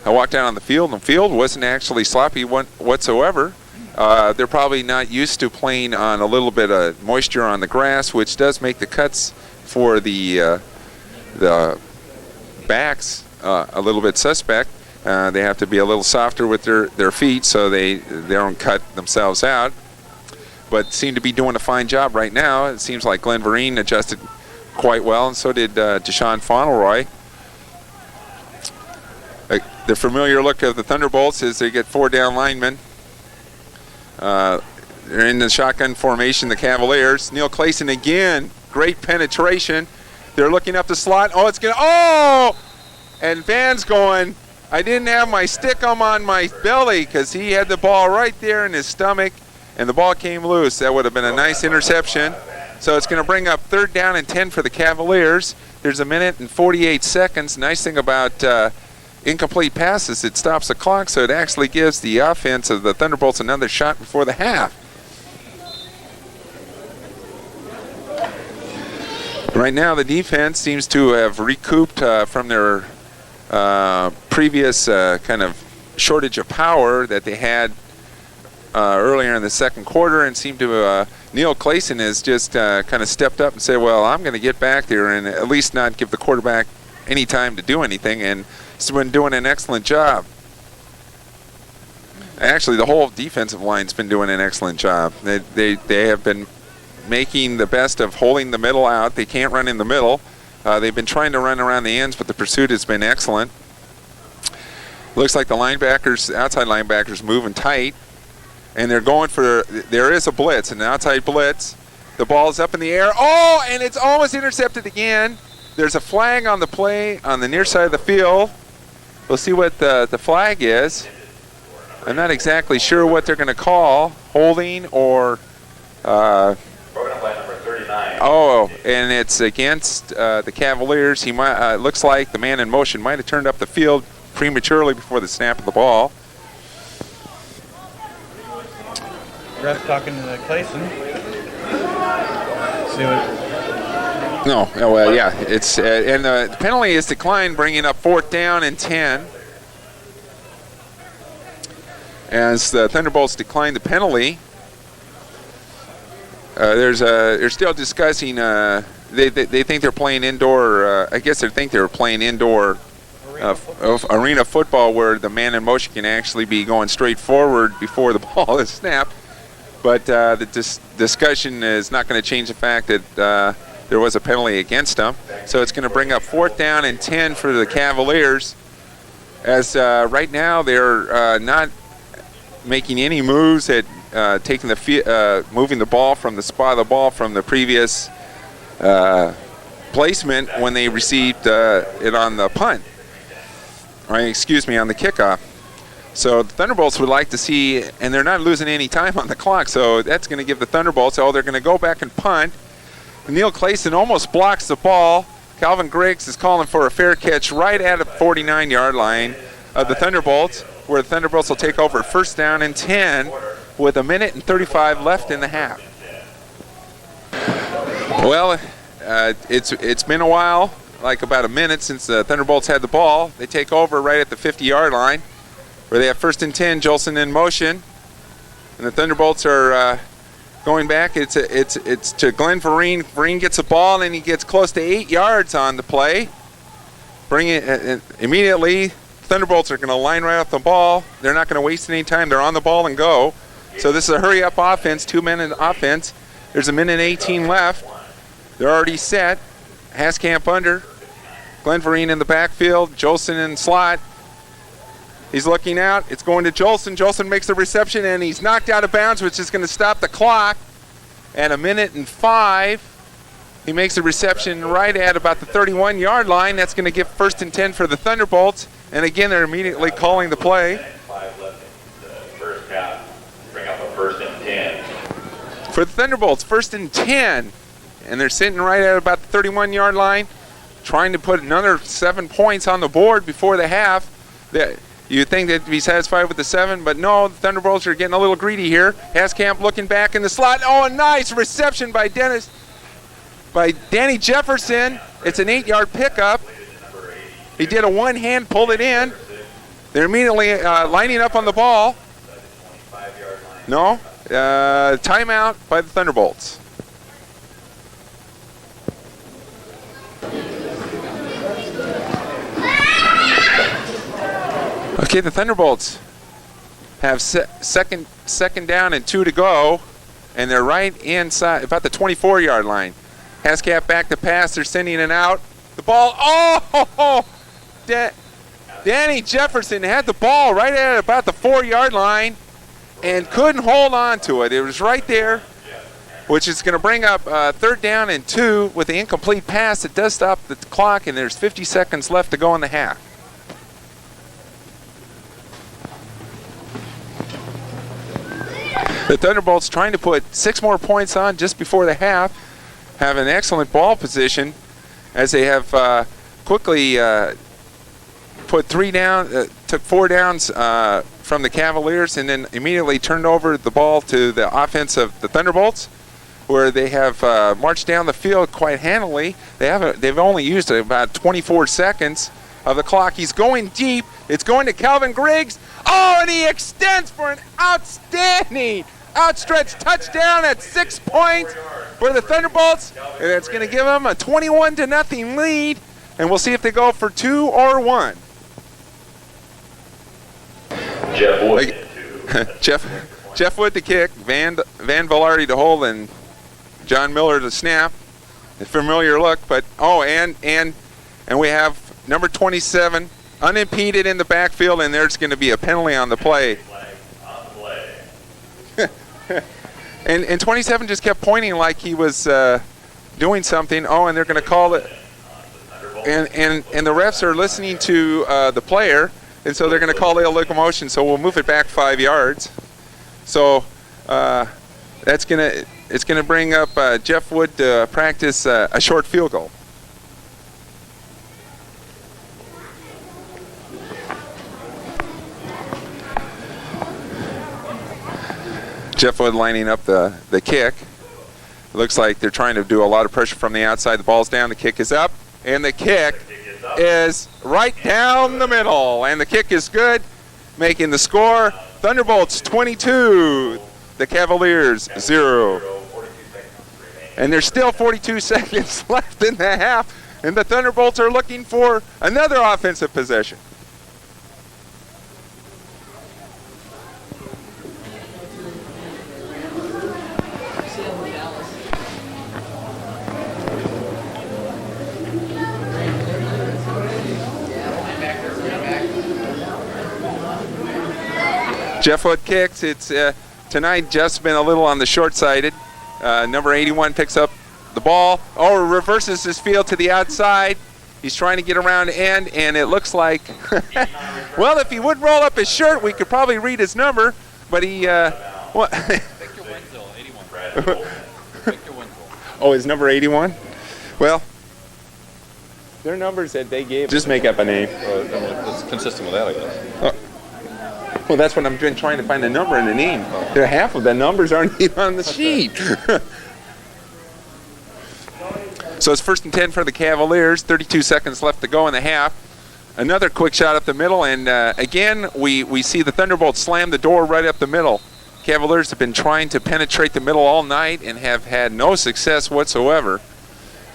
I walked down on the field, and the field wasn't actually sloppy whatsoever. They're probably not used to playing on a little bit of moisture on the grass, which does make the cuts for the backs a little bit suspect. They have to be a little softer with their feet so they don't cut themselves out. But seem to be doing a fine job right now. It seems like Glenn Vereen adjusted quite well, and so did Deshaun Fauntleroy. The familiar look of the Thunderbolts is they get 4 down linemen. They're in the shotgun formation, the Cavaliers. Neil Clayson again, great penetration. They're looking up the slot. And Van's going, I didn't have my stick on my belly because he had the ball right there in his stomach, and the ball came loose. That would have been a nice interception. So it's going to bring up 3rd down and 10 for the Cavaliers. There's 1 minute and 48 seconds. Nice thing about incomplete passes, it stops the clock, so it actually gives the offense of the Thunderbolts another shot before the half. Right now, the defense seems to have recouped from their previous kind of shortage of power that they had earlier in the second quarter, and seemed to Neil Clayson has just kind of stepped up and said, well, I'm going to get back there and at least not give the quarterback any time to do anything, and he's been doing an excellent job. Actually, the whole defensive line's been doing an excellent job. They have been making the best of holding the middle out. They can't run in the middle. They've been trying to run around the ends, but the pursuit has been excellent. Looks like the linebackers, outside linebackers, moving tight, and they're going for. There is a blitz, an outside blitz. The ball's up in the air. Oh, and it's almost intercepted again. There's a flag on the play on the near side of the field. We'll see what the flag is. I'm not exactly sure what they're going to call, holding or. Oh, and it's against the Cavaliers. He might. Looks like the man in motion might have turned up the field prematurely before the snap of the ball. Ref talking to Clayson. See what? No, oh, well, yeah, it's and the penalty is declined, bringing up 4th down and 10. As the Thunderbolts declined the penalty, they're still discussing. They think they're playing indoor. I guess they think they're playing indoor arena football, where the man in motion can actually be going straight forward before the ball is snapped. But the discussion is not going to change the fact that there was a penalty against them. So it's going to bring up 4th down and 10 for the Cavaliers. As right now they're not making any moves at taking the moving the ball from the spot of the ball from the previous placement when they received it on the punt. Excuse me, on the kickoff. So the Thunderbolts would like to see, and they're not losing any time on the clock, so that's going to give the Thunderbolts, they're going to go back and punt. Neil Clayson almost blocks the ball. Calvin Griggs is calling for a fair catch right at the 49-yard line of the Thunderbolts, where the Thunderbolts will take over 1st down and 10 with 1:35 left in the half. Well, it's been a while, like about a minute since the Thunderbolts had the ball. They take over right at the 50-yard line, where they have 1st and 10, Jolson in motion, and the Thunderbolts are going back. It's to Glenn Vereen. Vereen gets the ball, and he gets close to 8 yards on the play. Bring it immediately. Thunderbolts are going to line right off the ball. They're not going to waste any time. They're on the ball and go. So this is a hurry-up offense, 2-minute offense. There's 1:18 left. They're already set. Haskamp under. Glenn Vereen in the backfield. Jolson in slot. He's looking out. It's going to Jolson. Jolson makes the reception, and he's knocked out of bounds, which is going to stop the clock at 1:05. He makes a reception right at about the 31-yard line. That's going to give 1st and 10 for the Thunderbolts. And again, they're immediately calling the play. 5 left in the first half. Bring up a 1st and 10. For the Thunderbolts, 1st and 10. And they're sitting right at about the 31-yard line, trying to put another 7 points on the board before the half. You'd think they'd be satisfied with the 7, but no, the Thunderbolts are getting a little greedy here. Haskamp looking back in the slot. Oh, a nice reception by Danny Jefferson. It's an 8-yard pickup. He did a one-hand, pulled it in. They're immediately lining up on the ball. No, timeout by the Thunderbolts. Okay, the Thunderbolts have second down and 2 to go, and they're right inside, about the 24-yard line. Haskamp back to pass. They're sending it out. The ball, Danny Jefferson had the ball right at about the 4-yard line and couldn't hold on to it. It was right there, which is going to bring up 3rd down and 2 with the incomplete pass. It does stop the clock, and there's 50 seconds left to go in the half. The Thunderbolts trying to put 6 more points on just before the half, have an excellent ball position as they have quickly put 3 down, took 4 downs from the Cavaliers, and then immediately turned over the ball to the offense of the Thunderbolts, where they have marched down the field quite handily. They've only used about 24 seconds of the clock. He's going deep. It's going to Calvin Griggs. Oh, and he extends for an outstanding outstretched touchdown at 6 points for the Thunderbolts, and it's going to give them a 21-0 lead, and we'll see if they go for 2 or 1. Jeff Wood. Jeff Wood to kick, Van Velarde to hold, and John Miller to snap. A familiar look, but and we have number 27 unimpeded in the backfield, and there's going to be a penalty on the play. And 27 just kept pointing like he was doing something. Oh, and they're going to call it. And the refs are listening to the player, and so they're going to call the illegal motion. So we'll move it back 5 yards. So it's going to bring up Jeff Wood to practice a short field goal. Jeff Wood lining up the kick. It looks like they're trying to do a lot of pressure from the outside. The ball's down, the kick is up, and the kick is right down the middle. And the kick is good, making the score Thunderbolts 22, the Cavaliers 0. And there's still 42 seconds left in the half, and the Thunderbolts are looking for another offensive possession. Jeff Wood kicks. It's tonight just been a little on the short-sided. Number 81 picks up the ball. Oh, reverses his field to the outside. He's trying to get around end, and it looks like, well, if he would roll up his shirt, we could probably read his number, but he, what? Victor Wenzel, 81. Victor Wenzel. Oh, his number 81? Well, their numbers that they gave, just make up a name. It's consistent with that, I guess. Well, that's what I'm doing, trying to find a number and a name. Half of the numbers aren't even on the sheet. So it's 1st and 10 for the Cavaliers. 32 seconds left to go in the half. Another quick shot up the middle, and again, we see the Thunderbolts slam the door right up the middle. Cavaliers have been trying to penetrate the middle all night and have had no success whatsoever,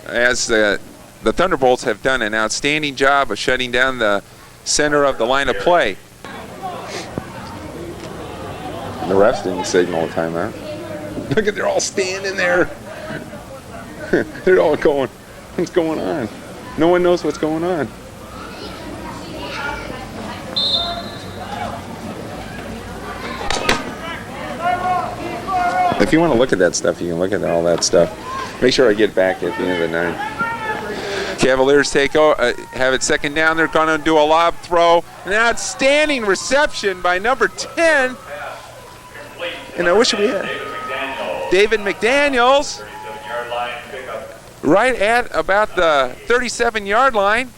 as the Thunderbolts have done an outstanding job of shutting down the center of the line of play. The refs didn't signal a timeout. Look at, they're all standing there. They're all going, what's going on? No one knows what's going on. If you want to look at that stuff, you can look at all that stuff. Make sure I get back at the end of the night. Cavaliers have it 2nd down. They're going to do a lob throw. An outstanding reception by number 10. And I wish we had David McDaniels right at about the 37-yard line,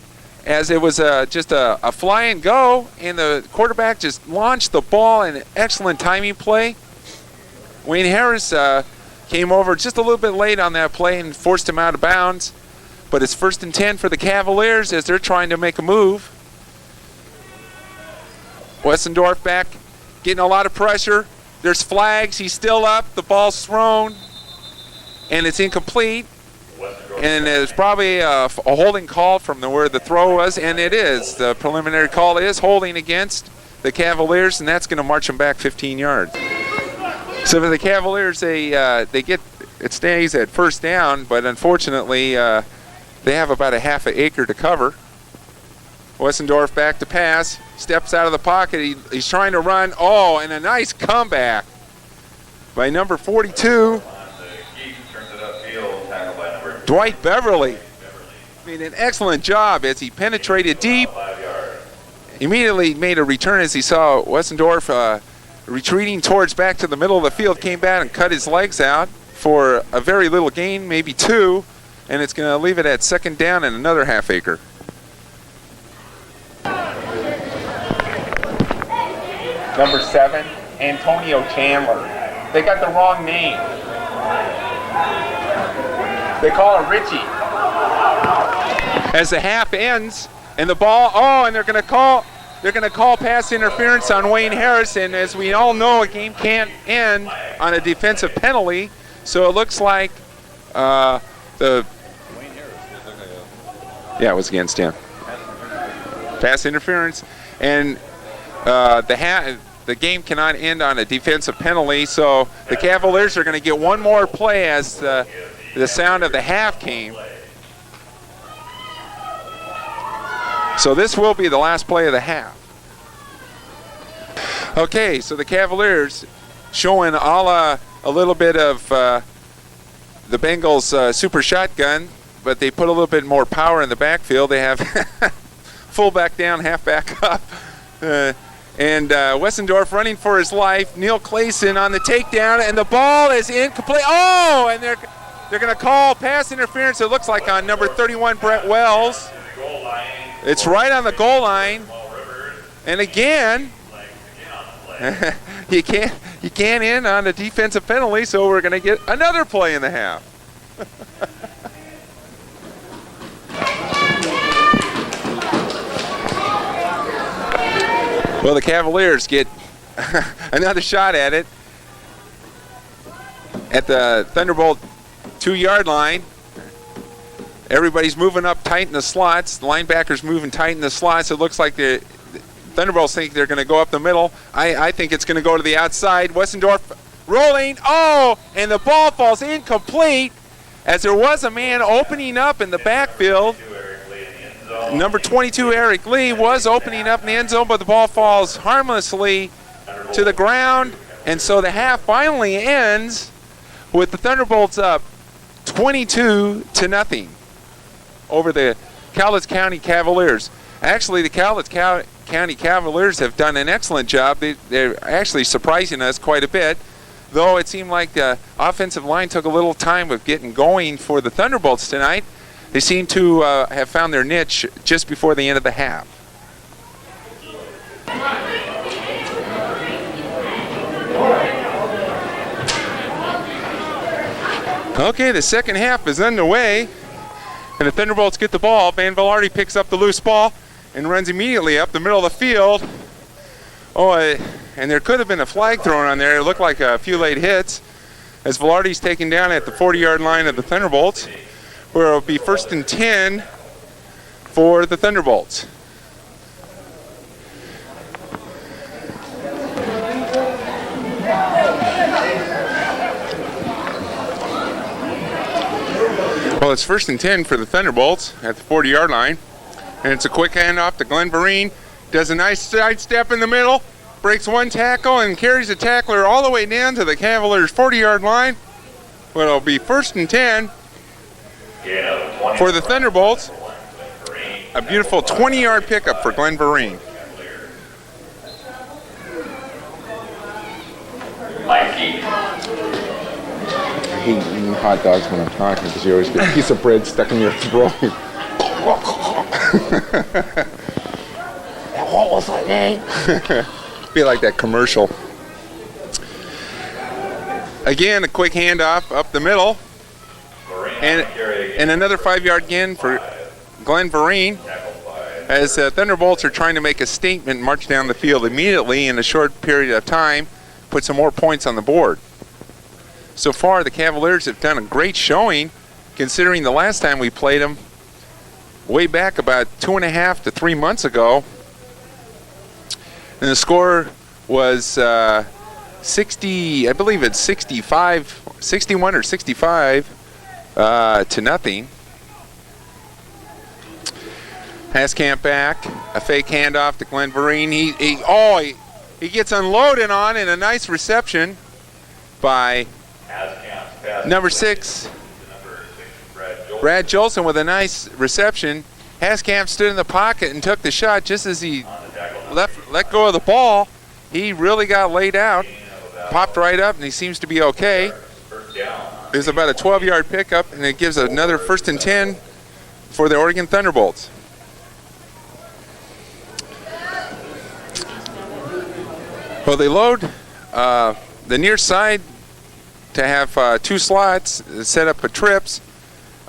as it was just a fly and go, and the quarterback just launched the ball in an excellent timing play. Wayne Harris came over just a little bit late on that play and forced him out of bounds, but it's 1st and 10 for the Cavaliers as they're trying to make a move. Wessendorf back, getting a lot of pressure. There's flags. He's still up. The ball's thrown, and it's incomplete. And there's probably a holding call from where the throw was, and it is. The preliminary call is holding against the Cavaliers, and that's going to march them back 15 yards. So for the Cavaliers, they get, it stays at 1st down, but unfortunately they have about a half an acre to cover. Wessendorf back to pass, steps out of the pocket. He's trying to run. Oh, and a nice comeback by number 42, Dwight Beverly. I mean, an excellent job as he penetrated deep. Immediately made a return as he saw Wessendorf retreating towards back to the middle of the field, came back and cut his legs out for a very little gain, maybe 2, and it's going to leave it at 2nd down and another half acre. Number 7, Antonio Chandler. They got the wrong name. They call him Richie. As the half ends, and the ball, and they're going to call pass interference on Wayne Harris, and as we all know, a game can't end on a defensive penalty, so it looks like it was against him. Pass interference, and the game cannot end on a defensive penalty, so the Cavaliers are going to get one more play as the sound of the half came. So this will be the last play of the half. Okay, so the Cavaliers showing a little bit of the Bengals super shotgun, but they put a little bit more power in the backfield. They have fullback down, halfback up. And Wessendorf running for his life. Neil Clayson on the takedown, and the ball is incomplete. Oh, and they're going to call pass interference, it looks like, on number 31, Brett Wells. It's right on the goal line. And again, you can't end on a defensive penalty, so we're going to get another play in the half. Well, the Cavaliers get another shot at it at the Thunderbolt 2-yard line. Everybody's moving up tight in the slots. The linebackers moving tight in the slots. It looks like the Thunderbolts think they're going to go up the middle. I think it's going to go to the outside. Wessendorf rolling. Oh, and the ball falls incomplete as there was a man opening up in the backfield. Number 22, Eric Lee, was opening up in the end zone, but the ball falls harmlessly to the ground. And so the half finally ends with the Thunderbolts up 22-0 over the Cowlitz County Cavaliers. Actually, the Cowlitz County Cavaliers have done an excellent job. They're actually surprising us quite a bit, though it seemed like the offensive line took a little time with getting going for the Thunderbolts tonight. They seem to have found their niche just before the end of the half. Okay, the second half is underway, and the Thunderbolts get the ball. Van Velarde picks up the loose ball and runs immediately up the middle of the field. And there could have been a flag thrown on there. It looked like a few late hits as Velarde's taken down at the 40-yard line of the Thunderbolts, where it'll be 1st and 10 for the Thunderbolts. Well, it's 1st and 10 for the Thunderbolts at the 40-yard line. And it's a quick handoff to Glenn Vereen. Does a nice side step in the middle, breaks one tackle, and carries the tackler all the way down to the Cavaliers' 40-yard line. Well, it'll be 1st and 10 for the Thunderbolts. A beautiful 20-yard pickup for Glenn Vereen. Mikey. I hate eating hot dogs when I'm talking because you always get a piece of bread stuck in your throat. What was that name? Be like that commercial. Again, a quick handoff up the middle. And another 5-yard gain for Glenn Vereen as Thunderbolts are trying to make a statement, march down the field immediately in a short period of time, put some more points on the board. So far, the Cavaliers have done a great showing, considering the last time we played them way back about 2.5 to 3 months ago. And the score was 60, I believe it's 61 or 65 to nothing. Haskamp back, a fake handoff to Glenn Vereen. He gets unloaded on, and a nice reception by number 6, Brad Jolson, with a nice reception. Haskamp stood in the pocket and took the shot just as he let go of the ball. He really got laid out, popped right up, and he seems to be okay. There's about a 12-yard pickup, and it gives another 1st and 10 for the Oregon Thunderbolts. Well, they load the near side to have 2 slots, set up for trips.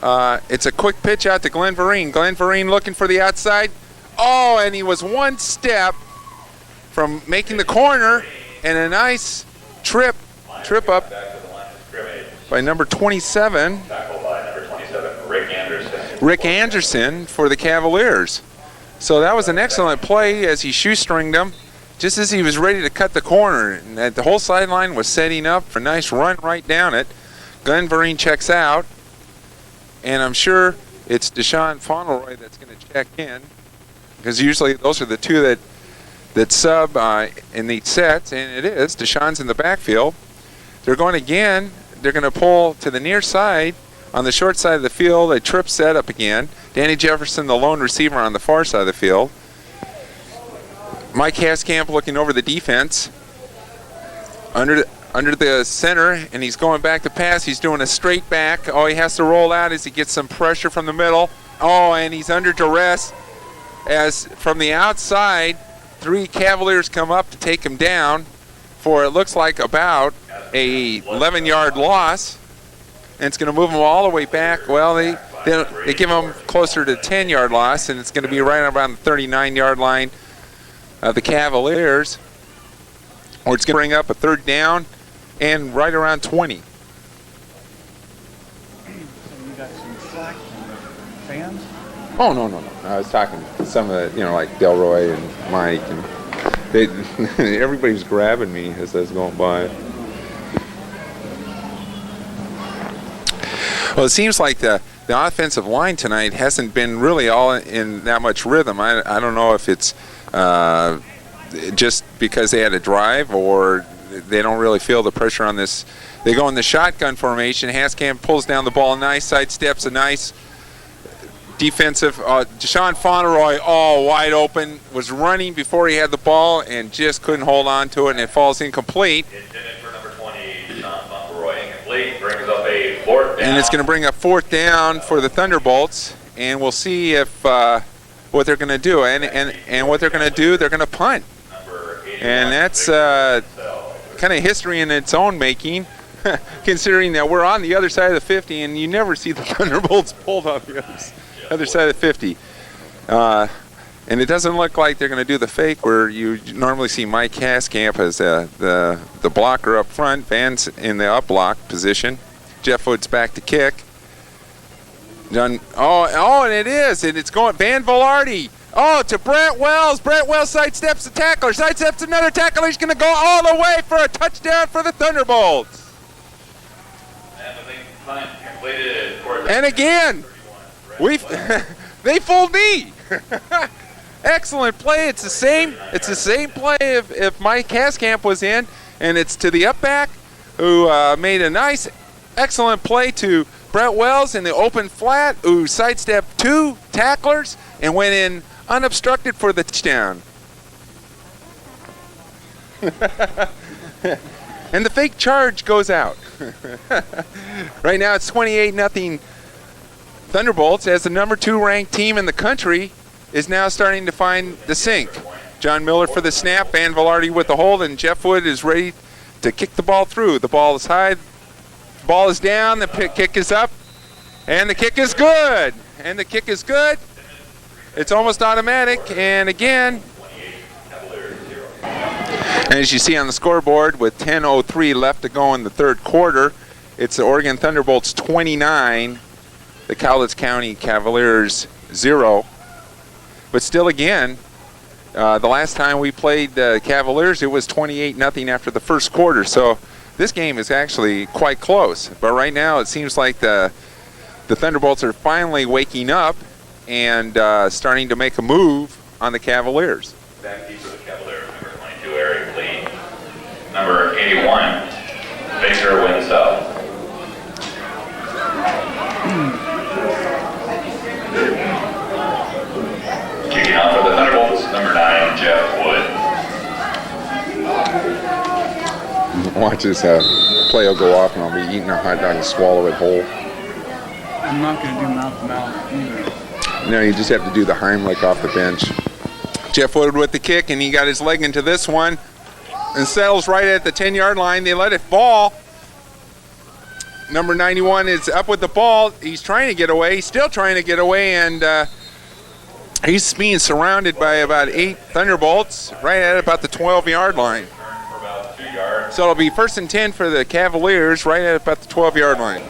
It's a quick pitch out to Glenn Vereen. Glenn Vereen looking for the outside. Oh, and he was one step from making the corner, and a nice trip up by number 27, Rick Anderson for the Cavaliers. So that was an excellent play as he shoestringed him just as he was ready to cut the corner, and the whole sideline was setting up for a nice run right down it. Glenn Vereen checks out, and I'm sure it's Deshaun Fauntleroy that's going to check in, because usually those are the two that sub in the sets, and it is. Deshaun's in the backfield. They're going again. They're going to pull to the near side on the short side of the field. A trip set up again. Danny Jefferson, the lone receiver, on the far side of the field. Mike Haskamp looking over the defense under the center, and he's going back to pass. He's doing a straight back. Oh, he has to roll out as he gets some pressure from the middle. Oh, and he's under duress as from the outside, 3 Cavaliers come up to take him down. for it looks like about a 11-yard loss, and it's going to move them all the way back. Well, they give them closer to 10-yard loss, and it's going to be right around the 39-yard line of the Cavaliers, or it's going to bring up a third down and right around 20. So you got some slack from the fans? Oh, no. I was talking to some of the, like Delroy and Mike, and everybody was grabbing me as I was going by. Well, it seems like the offensive line tonight hasn't been really all in that much rhythm. I don't know if it's just because they had a drive or they don't really feel the pressure on this. They go in the shotgun formation. Haskamp pulls down the ball, nice sidesteps, a nice defensive. Deshaun Fauntleroy, wide open, was running before he had the ball and just couldn't hold on to it, and it falls incomplete. Intended for number 20, Deshaun Fauntleroy, incomplete, brings up a fourth down. And it's going to bring up fourth down for the Thunderbolts, and we'll see if what they're going to do. And what they're going to do, they're going to punt. And that's kind of history in its own making, considering that we're on the other side of the 50, and you never see the Thunderbolts pulled on the other side of the 50. And it doesn't look like they're going to do the fake where you normally see Mike Haskamp as the blocker up front, Van's in the up block position. Jeff Wood's back to kick. And it is, and it's going Van Velarde. To Brett Wells. Brett Wells sidesteps the tackler, sidesteps another tackler. He's going to go all the way for a touchdown for the Thunderbolts. And the big punt completed. And again, they fooled me. Excellent play. It's the same play if Mike Haskamp was in, and it's to the up back who made a nice, excellent play to Brett Wells in the open flat, who sidestepped two tacklers and went in unobstructed for the touchdown. And the fake charge goes out. Right now it's 28-0 Thunderbolts, as the number 2 ranked team in the country is now starting to find the sink. John Miller for the snap, Van Velarde with the hold, and Jeff Wood is ready to kick the ball through. The ball is high, the ball is down, the kick is up, and the kick is good. And the kick is good. It's almost automatic, and again, and as you see on the scoreboard, with 10:03 left to go in the third quarter, it's the Oregon Thunderbolts 29, the Cowlitz County Cavaliers 0. But still, again, the last time we played the Cavaliers, it was 28-0 after the first quarter. So this game is actually quite close. But right now, it seems like the Thunderbolts are finally waking up and starting to make a move on the Cavaliers. Back deep for the Cavaliers, number 22, Eric Lee. Number 81, Victor Winsell. Kicking off for the Thunderbolts, number 9, Jeff Wood. Watch this play will go off, and I'll be eating a hot dog and swallow it whole. I'm not going to do mouth-to-mouth either. No, you just have to do the Heimlich off the bench. Jeff Wood with the kick, and he got his leg into this one and settles right at the 10-yard line. They let it fall. Number 91 is up with the ball. He's trying to get away. He's still trying to get away, and he's being surrounded by about 8 Thunderbolts right at about the 12-yard line. For about 2 yards. So it'll be 1st and 10 for the Cavaliers right at about the 12-yard line.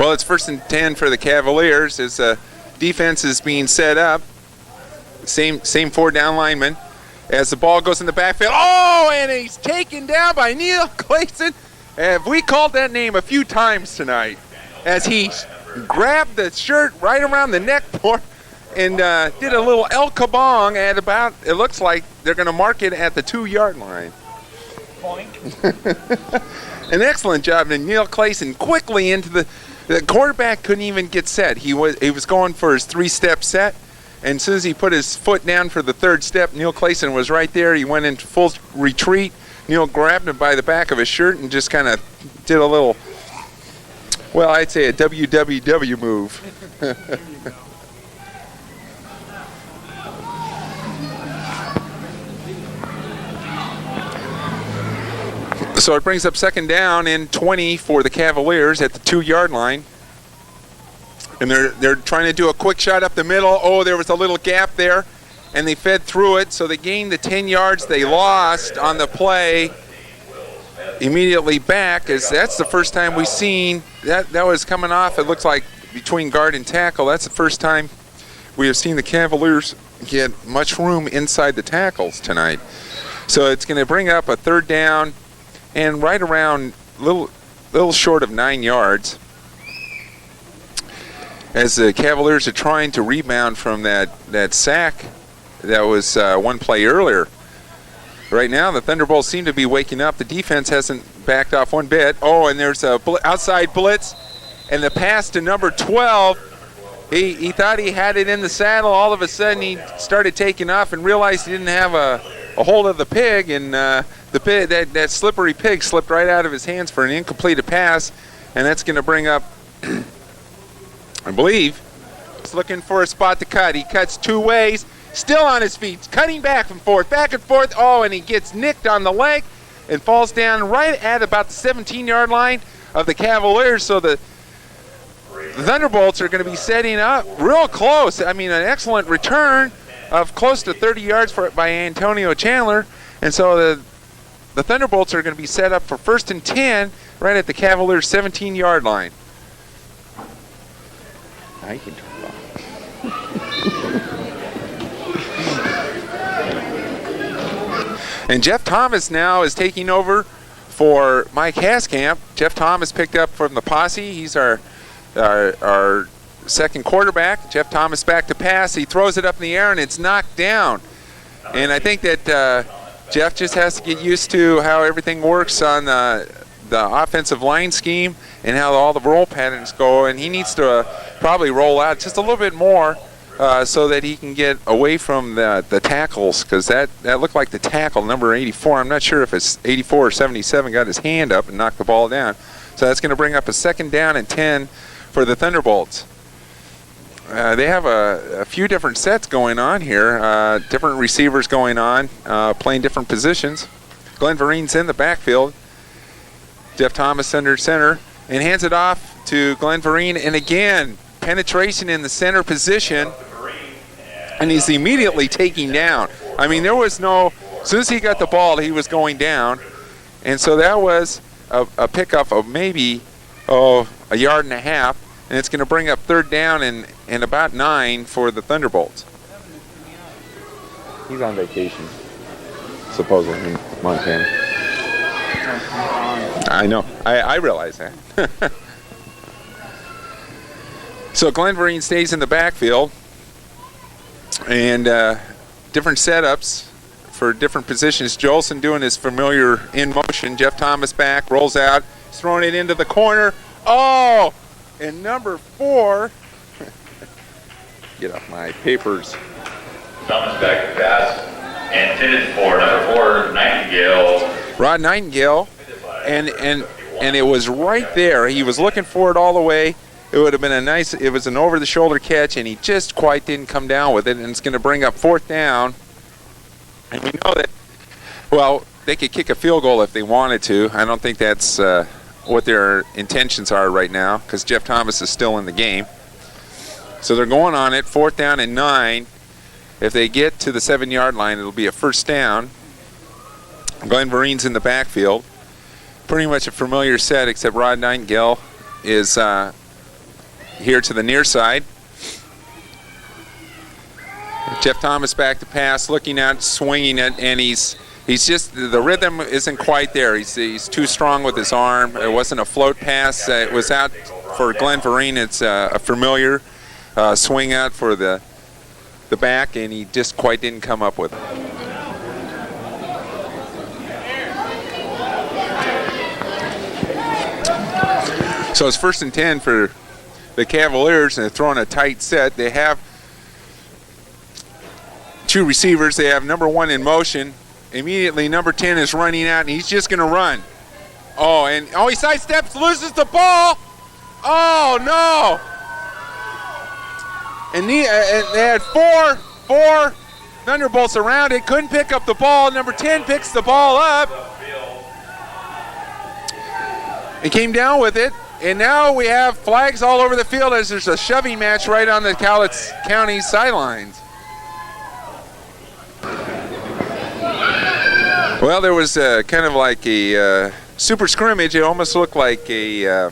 Well, it's 1st and 10 for the Cavaliers as defense is being set up. Same 4 down linemen. As the ball goes in the backfield. And he's taken down by Neil Clayson. Have we called that name a few times tonight? As he grabbed the shirt right around the neck and did a little El Kabong at about, it looks like they're going to mark it at the 2-yard line. An excellent job. And Neil Clayson quickly into the quarterback couldn't even get set. He was going for his 3-step set. And as soon as he put his foot down for the 3rd step, Neil Clayson was right there. He went into full retreat. Neil grabbed him by the back of his shirt and just kind of did a little, well, I'd say a WWW move. So it brings up second down and 20 for the Cavaliers at the 2-yard line. And they're trying to do a quick shot up the middle. Oh, there was a little gap there, and they fed through it. So they gained the 10 yards they lost on the play immediately back, as that's the first time we've seen that was coming off. It looks like between guard and tackle. That's the first time we have seen the Cavaliers get much room inside the tackles tonight. So it's going to bring up a third down and right around little short of 9 yards, as the Cavaliers are trying to rebound from that sack that was one play earlier. Right now, the Thunderbolts seem to be waking up. The defense hasn't backed off one bit. Oh, and there's a outside blitz, and the pass to number 12. He thought he had it in the saddle. All of a sudden, he started taking off and realized he didn't have a hold of the pig, and the pig, that slippery pig slipped right out of his hands for an incomplete pass, and that's going to bring up, I believe, he's looking for a spot to cut. He cuts two ways, still on his feet, cutting back and forth. Oh, and he gets nicked on the leg and falls down right at about the 17-yard line of the Cavaliers. So the Thunderbolts are going to be setting up real close. I mean, an excellent return of close to 30 yards by Antonio Chandler. And so the Thunderbolts are going to be set up for 1st and 10 right at the Cavaliers' 17-yard line. I can turn it off. And Jeff Thomas now is taking over for Mike Haskamp. Jeff Thomas picked up from the posse. He's our second quarterback. Jeff Thomas back to pass. He throws it up in the air and it's knocked down. And I think that Jeff just has to get used to how everything works on the offensive line scheme and how all the roll patterns go. And he needs to probably roll out just a little bit more so that he can get away from the tackles, because that looked like the tackle, number 84. I'm not sure if it's 84 or 77 got his hand up and knocked the ball down. So that's going to bring up a 2nd down and 10 for the Thunderbolts. They have a few different sets going on here, different receivers going on, playing different positions. Glenn Vereen's in the backfield. Jeff Thomas under center and hands it off to Glenn Vereen. And again, penetration in the center position, and he's immediately taking down. I mean, there was no, as soon as he got the ball, he was going down. And so that was a pickup of maybe, a yard and a half. And it's going to bring up 3rd down and about 9 for the Thunderbolts. He's on vacation, supposedly in Montana. I know. I realize that. So Glenn Vereen stays in the backfield, and different setups for different positions. Jolson doing his familiar in motion. Jeff Thomas back, rolls out, he's throwing it into the corner. Oh! And number 4, Get off my papers. Thomas back to pass, intended for number 4, Nightingale. Rod Nightingale, and it was right there. He was looking for it all the way. It would have been it was an over-the-shoulder catch, and he just quite didn't come down with it, and it's going to bring up 4th down. And we know that, well, they could kick a field goal if they wanted to. I don't think that's what their intentions are right now, because Jeff Thomas is still in the game. So they're going on it, 4th down and 9. If they get to the 7-yard line, it'll be a 1st down. Glenn Vereen's in the backfield. Pretty much a familiar set, except Rod Nightingale is here to the near side. Jeff Thomas back to pass, looking at, swinging it, and he's just, the rhythm isn't quite there. He's too strong with his arm. It wasn't a float pass. It was out for Glenn Vereen. It's a familiar swing out for the back, and he just quite didn't come up with it. So it's 1st and 10 for the Cavaliers, and they're throwing a tight set. They have 2 receivers. They have number 1 in motion. Immediately, number 10 is running out, and he's just going to run. Oh, and he sidesteps, loses the ball. Oh, no. And they had four Thunderbolts around it. Couldn't pick up the ball. Number 10 picks the ball up. He came down with it, and now we have flags all over the field as there's a shoving match right on the Cowlitz County sidelines. Well, there was kind of like a super scrimmage. It almost looked like a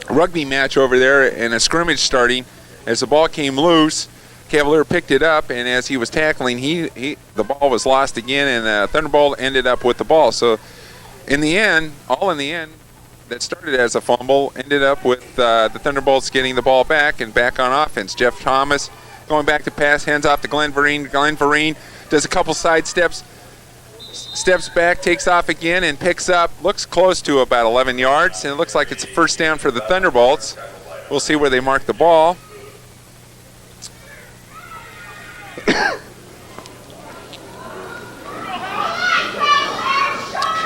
rugby match over there, and a scrimmage starting. As the ball came loose, Cavalier picked it up, and as he was tackling, the ball was lost again, and Thunderbolt ended up with the ball. So in the end, that started as a fumble, ended up with the Thunderbolts getting the ball back and back on offense. Jeff Thomas going back to pass, hands off to Glenn Vereen. Glenn Vereen does a couple side steps back, takes off again, and picks up, looks close to about 11 yards, and it looks like it's a first down for the Thunderbolts. We'll see where they mark the ball.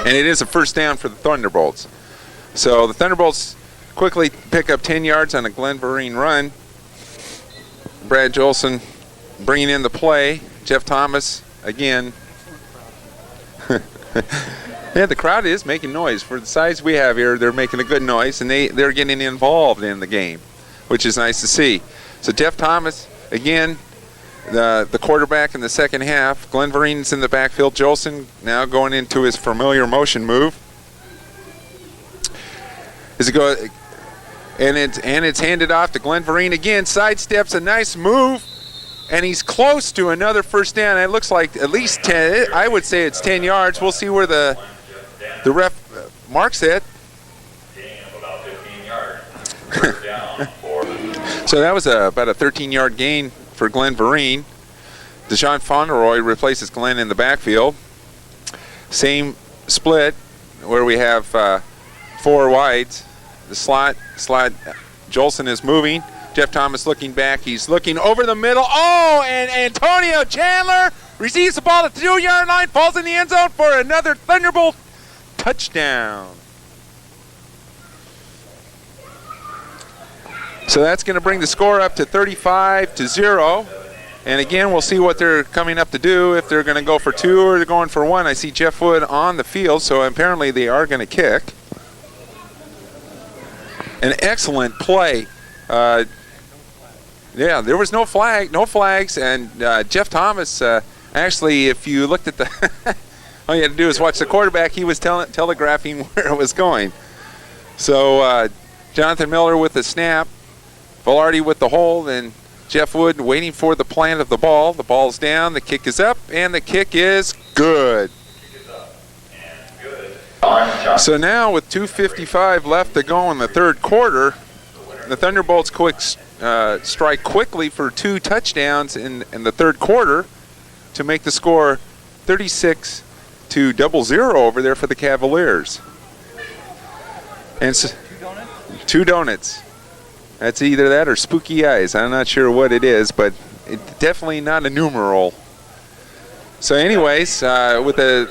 And it is a first down for the Thunderbolts. So the Thunderbolts quickly pick up 10 yards on a Glenn Vereen run. Brad Jolson bringing in the play. Jeff Thomas again. Yeah, the crowd is making noise. For the size we have here, they're making a good noise, and they're getting involved in the game, which is nice to see. So Jeff Thomas, again, the quarterback in the second half. Glenn Vereen's in the backfield. Jolson now going into his familiar motion move. As it goes, and it's handed off to Glenn Vereen again. Sidesteps, a nice move, and he's close to another first down. It looks like at least 10. I would say it's 10 yards. We'll see where the ref marks it. About 15 yards. First down for. So that was about a 13-yard gain for Glenn Vereen. Deshaun Fauntleroy replaces Glenn in the backfield. Same split where we have 4 wides. The slot, Jolson is moving. Jeff Thomas looking back. He's looking over the middle. Oh, and Antonio Chandler receives the ball at the 2-yard line, falls in the end zone for another Thunderbolt touchdown. So that's going to bring the score up to 35-0. And again, we'll see what they're coming up to do, if they're going to go for 2 or they're going for 1. I see Jeff Wood on the field, so apparently they are going to kick. An excellent play. Yeah, there was no flags, and Jeff Thomas, actually, if you looked at the, all you had to do is watch the quarterback. He was telegraphing where it was going. So Jonathan Miller with the snap, Velarde with the hold, and Jeff Wood waiting for the plant of the ball. The ball's down, the kick is up, and the kick is good. So now with 2:55 left to go in the third quarter, the Thunderbolts strike quickly for 2 touchdowns in the third quarter to make the score 36-0 over there for the Cavaliers. And so, 2 donuts. That's either that or spooky eyes. I'm not sure what it is, but it's definitely not a numeral. So anyways, with the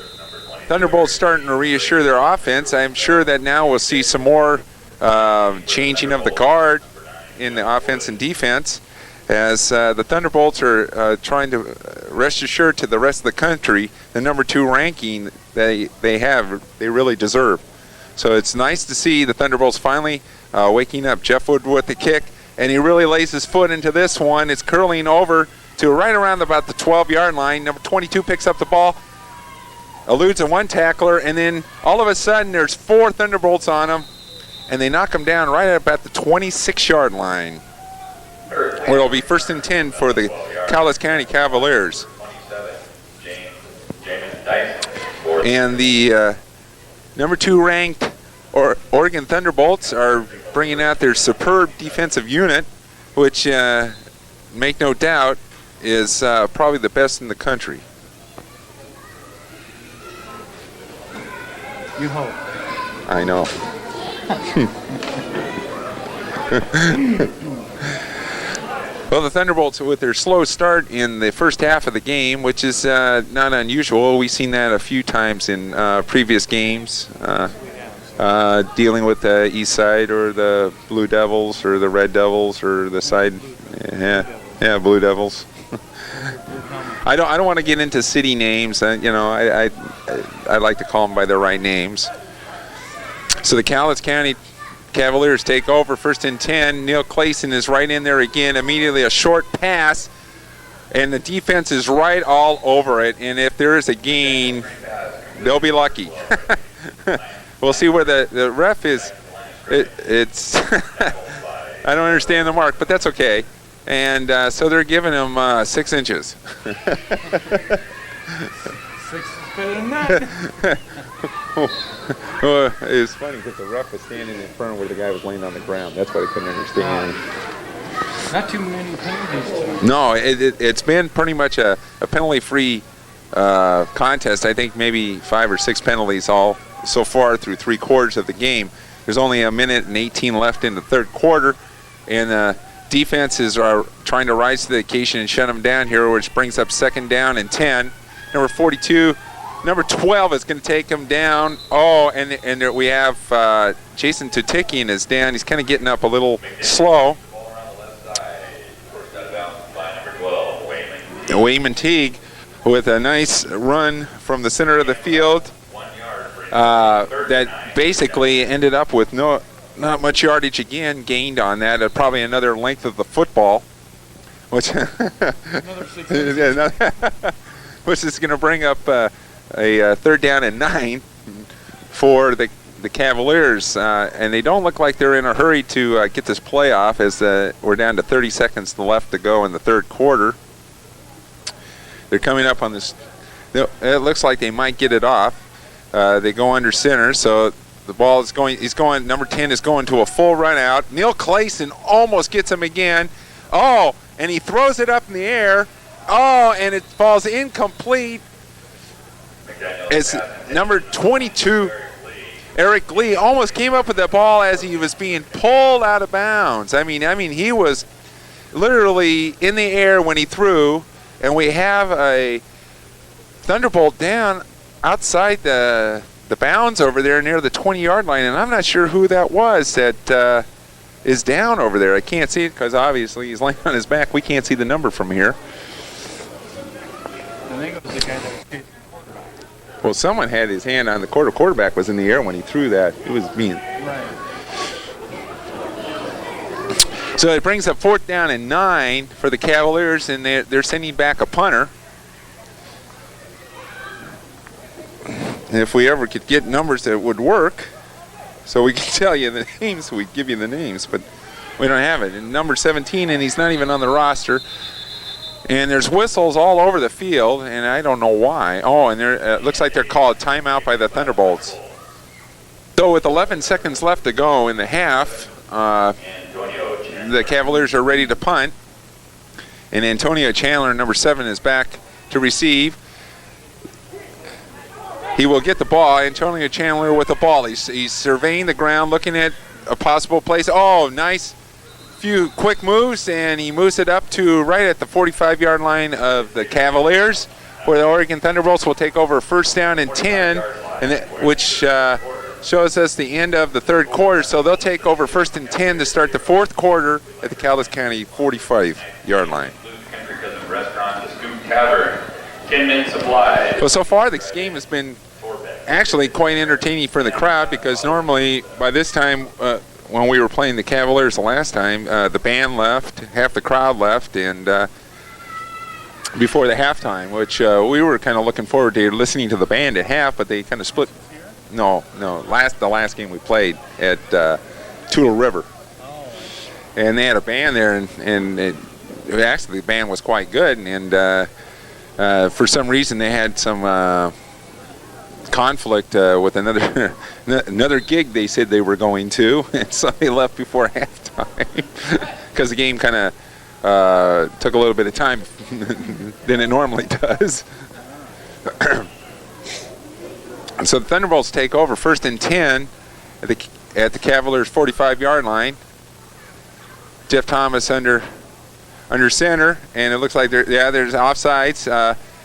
Thunderbolts starting to reassure their offense, I'm sure that now we'll see some more changing of the guard in the offense and defense, as the Thunderbolts are trying to rest assured to the rest of the country the number 2 ranking they really deserve. So it's nice to see the Thunderbolts finally waking up. Jeff Wood with the kick, and he really lays his foot into this one. It's curling over to right around about the 12-yard line. Number 22 picks up the ball, eludes a 1 tackler, and then all of a sudden there's 4 Thunderbolts on him, and they knock him down right at about the 26-yard line, where it'll be 1st and 10 for the Cowlitz County Cavaliers. And the number 2 ranked Oregon Thunderbolts are bringing out their superb defensive unit, which, make no doubt, is probably the best in the country. You hope. I know. Well, the Thunderbolts, with their slow start in the first half of the game, which is not unusual. We've seen that a few times in previous games, dealing with the East Side or the Blue Devils or the Red Devils or the side, Blue Devils. I don't want to get into city names. I like to call them by their right names. So the Cowlitz County Cavaliers take over, 1st and 10. Neil Clayson is right in there again. Immediately a short pass, and the defense is right all over it. And if there is a gain, they'll be lucky. We'll see where the ref is. It's I don't understand the mark, but that's okay. And so they're giving him 6 inches. 6 is better than that. Well, it was funny because the ref was standing in front of where the guy was laying on the ground. That's what I couldn't understand. Not too many penalties tonight. No, it's been pretty much a penalty-free contest. I think maybe 5 or 6 penalties all so far through 3 quarters of the game. There's only a minute and 18 left in the 3rd quarter, and defenses are trying to rise to the occasion and shut them down here, which brings up 2nd down and 10. Number 42. Number 12 is going to take him down. Oh, and there we have Jason Tutikian is down. He's kind of getting up a little slow. Wayman Teague with a nice run from the center of the field that basically ended up with not much yardage again gained on that. Probably another length of the football, which Another 6 inches. which is going to bring up a 3rd down and 9 for the Cavaliers, and they don't look like they're in a hurry to get this playoff as we're down to 30 seconds left to go in the 3rd quarter. They're coming up on this. It looks like they might get it off. They go under center, so the ball is going. He's going. Number 10 is going to a full run out. Neil Clayson almost gets him again. Oh, and he throws it up in the air. Oh, and it falls incomplete. It's number 22, Eric Lee, almost came up with the ball as he was being pulled out of bounds. I mean, he was literally in the air when he threw, and we have a thunderbolt down outside the bounds over there near the 20-yard line, and I'm not sure who that was that is down over there. I can't see it because obviously he's laying on his back. We can't see the number from here. I think it was the guy that was kicking the quarterback. Well, someone had his hand on the quarterback was in the air when he threw that. It was being. Right. So it brings up 4th down and 9 for the Cavaliers, and they're sending back a punter. And if we ever could get numbers that would work, so we could tell you the names, we'd give you the names, but we don't have it. And number 17, and he's not even on the roster. And there's whistles all over the field, and I don't know why. Oh, and it looks like they're called timeout by the Thunderbolts. So with 11 seconds left to go in the half, the Cavaliers are ready to punt. And Antonio Chandler, number 7, is back to receive. He will get the ball. Antonio Chandler with the ball. He's surveying the ground, looking at a possible place. Oh, nice few quick moves, and he moves it up to right at the 45-yard line of the Cavaliers, where the Oregon Thunderbolts will take over 1st down and 10, which shows us the end of the 3rd quarter. So they'll take over 1st and 10 to start the 4th quarter at the Cowlitz County 45-yard line. Well, so far this game has been actually quite entertaining for the crowd, because normally by this time when we were playing the Cavaliers the last time, the band left, half the crowd left, and before the halftime, which we were kind of looking forward to listening to the band at half, but they kind of split. No, the last game we played at Tula River, and they had a band there, and actually the band was quite good, and for some reason they had some conflict with another gig they said they were going to, and so they left before halftime because the game kind of took a little bit of time than it normally does. So the Thunderbolts take over 1st and 10 at the Cavaliers 45-yard line. Jeff Thomas under center, and it looks like there's offsides.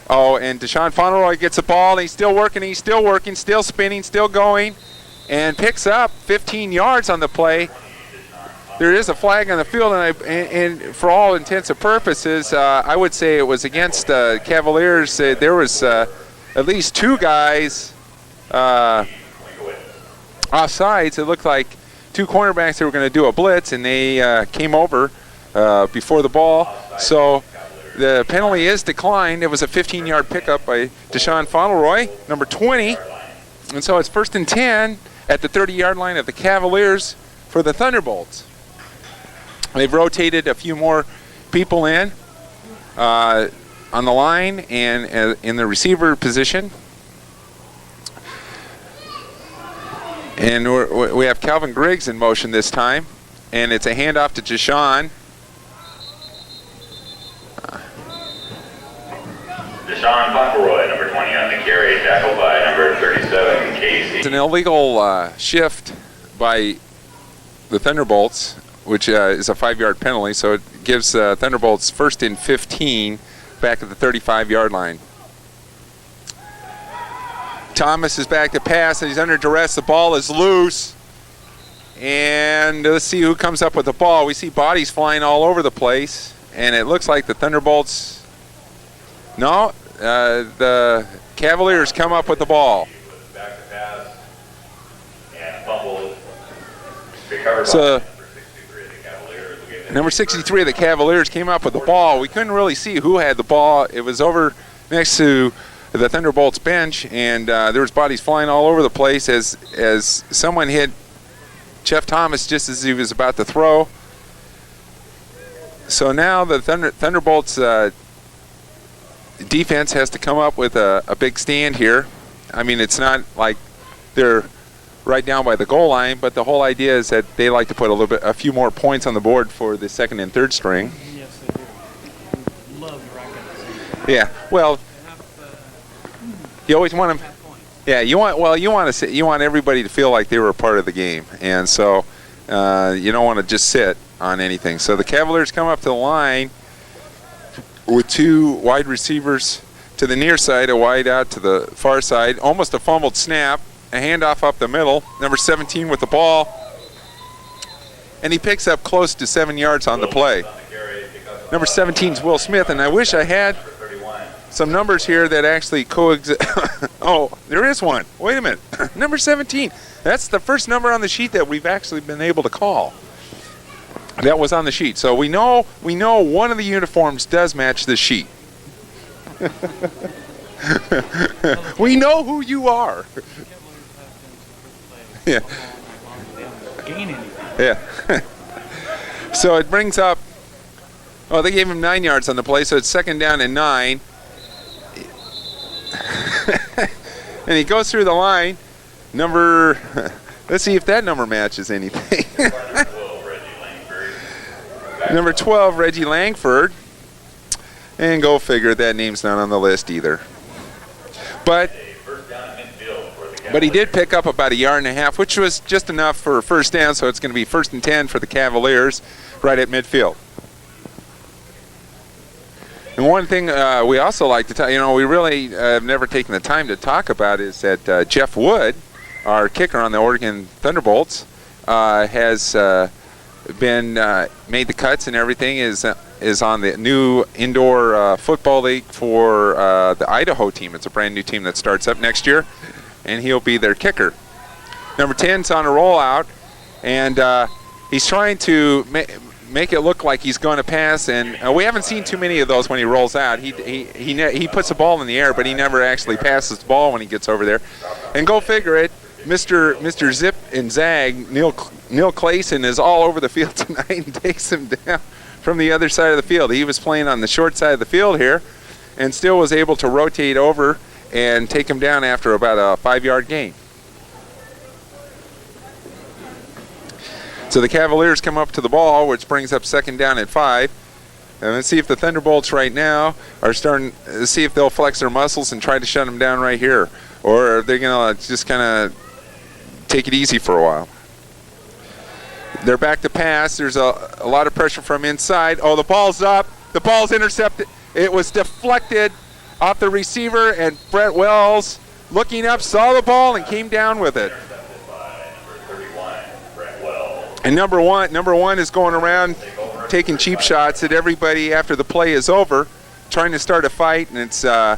And Deshaun Fauntleroy gets the ball, and he's still working, still spinning, still going, and picks up 15 yards on the play. There is a flag on the field, and for all intents and purposes, I would say it was against Cavaliers. There was at least 2 guys offsides. It looked like two cornerbacks that were going to do a blitz, and they came over before the ball. So the penalty is declined. It was a 15-yard pickup by Deshaun Fauntleroy, number 20. And so it's 1st and 10 at the 30-yard line of the Cavaliers for the Thunderbolts. They've rotated a few more people in on the line and in the receiver position. And we have Calvin Griggs in motion this time. And it's a handoff to Deshaun. Deshaun Fauntleroy, number 20 on the carry, tackled by number 37, Casey. It's an illegal shift by the Thunderbolts, which is a 5-yard penalty. So it gives Thunderbolts 1st and 15 back at the 35-yard line. Thomas is back to pass, and he's under duress. The ball is loose. And let's see who comes up with the ball. We see bodies flying all over the place, and it looks like the Thunderbolts. No, the Cavaliers come up with the ball. Back to pass and fumbled. Recovered So by number 63 of the Cavaliers. number 63 of the Cavaliers came up with the ball. We couldn't really see who had the ball. It was over next to the Thunderbolts bench, and there was bodies flying all over the place as someone hit Jeff Thomas just as he was about to throw. So now the Thunderbolts defense has to come up with a big stand here. I mean, it's not like they're right down by the goal line, but the whole idea is that they like to put a few more points on the board for the 2nd and 3rd string. Yes, they do. Love rackets. Yeah. Well, They have you always want them. half points. Yeah, you want everybody to feel like they were a part of the game, and so you don't want to just sit on anything. So the Cavaliers come up to the line with two wide receivers to the near side, a wide out to the far side, almost a fumbled snap, a handoff up the middle, number 17 with the ball, and he picks up close to 7 yards on the play. Number 17 is Will Smith, and I wish I had some numbers here that actually coexist. Oh, there is one. Wait a minute. Number 17. That's the first number on the sheet that we've actually been able to call. That was on the sheet. So we know one of the uniforms does match the sheet. We know who you are. Yeah. Gain anything. Yeah. So it brings up, oh, they gave him 9 yards on the play, so it's 2nd down and 9. And he goes through the line. Let's see if that number matches anything. Number 12, Reggie Langford. And go figure, that name's not on the list either. But he did pick up about 1.5 yards, which was just enough for a 1st down, so it's going to be 1st and 10 for the Cavaliers right at midfield. And one thing we also like to talk, we really have never taken the time to talk about is that Jeff Wood, our kicker on the Oregon Thunderbolts, has been made the cuts and everything, is on the new indoor football league for the Idaho team. It's a brand new team that starts up next year, and he'll be their kicker. Number 10's on a rollout, and he's trying to make it look like he's going to pass, and we haven't seen too many of those when he rolls out. He puts the ball in the air, but he never actually passes the ball when he gets over there. And go figure it, Mr. Zip and Zag, Neil Clayson is all over the field tonight and takes him down from the other side of the field. He was playing on the short side of the field here and still was able to rotate over and take him down after about a 5-yard gain. So the Cavaliers come up to the ball, which brings up 2nd down at 5. And let's see if the Thunderbolts right now are starting to see if they'll flex their muscles and try to shut them down right here. Or are they going to just kind of take it easy for a while? They're back to pass. There's a lot of pressure from inside. Oh, the ball's up. The ball's intercepted. It was deflected off the receiver, and Brett Wells, looking up, saw the ball and came down with it. And number one is going around taking cheap shots at everybody after the play is over, trying to start a fight, and it's they're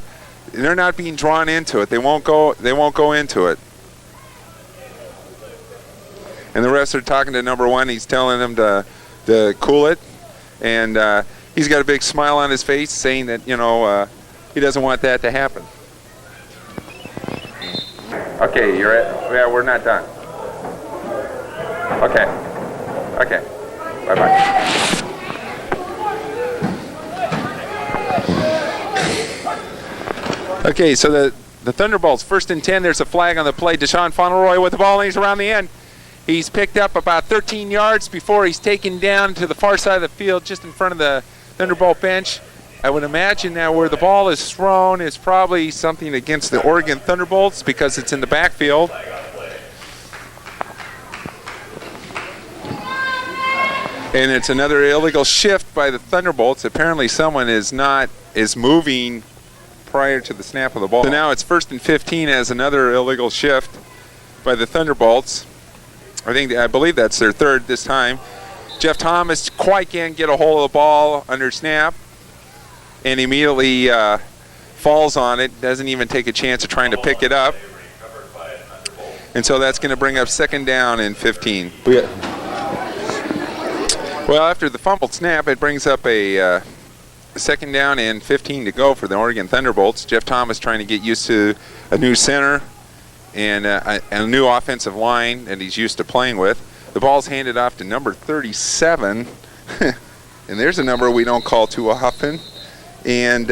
not being drawn into it. They won't go into it. And the refs are talking to number 1. He's telling them to cool it. And he's got a big smile on his face saying that, you know, he doesn't want that to happen. Okay, yeah, we're not done. Okay. Bye-bye. Okay, so the Thunderbolts, 1st and 10, there's a flag on the play. Deshaun Fauneroy with the ball, and he's around the end. He's picked up about 13 yards before he's taken down to the far side of the field, just in front of the Thunderbolt bench. I would imagine now where the ball is thrown is probably something against the Oregon Thunderbolts because it's in the backfield. And it's another illegal shift by the Thunderbolts. Apparently someone is moving prior to the snap of the ball. So now it's 1st and 15 as another illegal shift by the Thunderbolts. I believe that's their 3rd this time. Jeff Thomas quite can't get a hold of the ball under snap and immediately falls on it, doesn't even take a chance of trying to pick it up. And so that's going to bring up 2nd down and 15. Well, after the fumbled snap, it brings up a 2nd down and 15 to go for the Oregon Thunderbolts. Jeff Thomas trying to get used to a new center and a new offensive line that he's used to playing with. The ball's handed off to number 37. And there's a number we don't call too often. And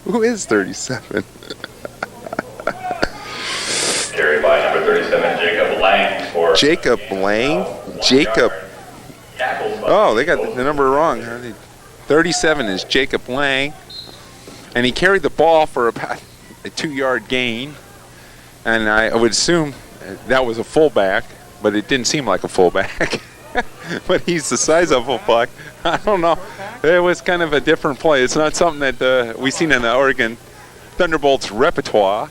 who is 37? Carried by number 37, Jacob Lang. Jacob Lang? Jacob. Oh, they got the number wrong. 37 is Jacob Lang. And he carried the ball for about a 2-yard gain. And I would assume that was a fullback, but it didn't seem like a fullback. But he's the size of a fullback. I don't know. It was kind of a different play. It's not something that we've seen in the Oregon Thunderbolts repertoire.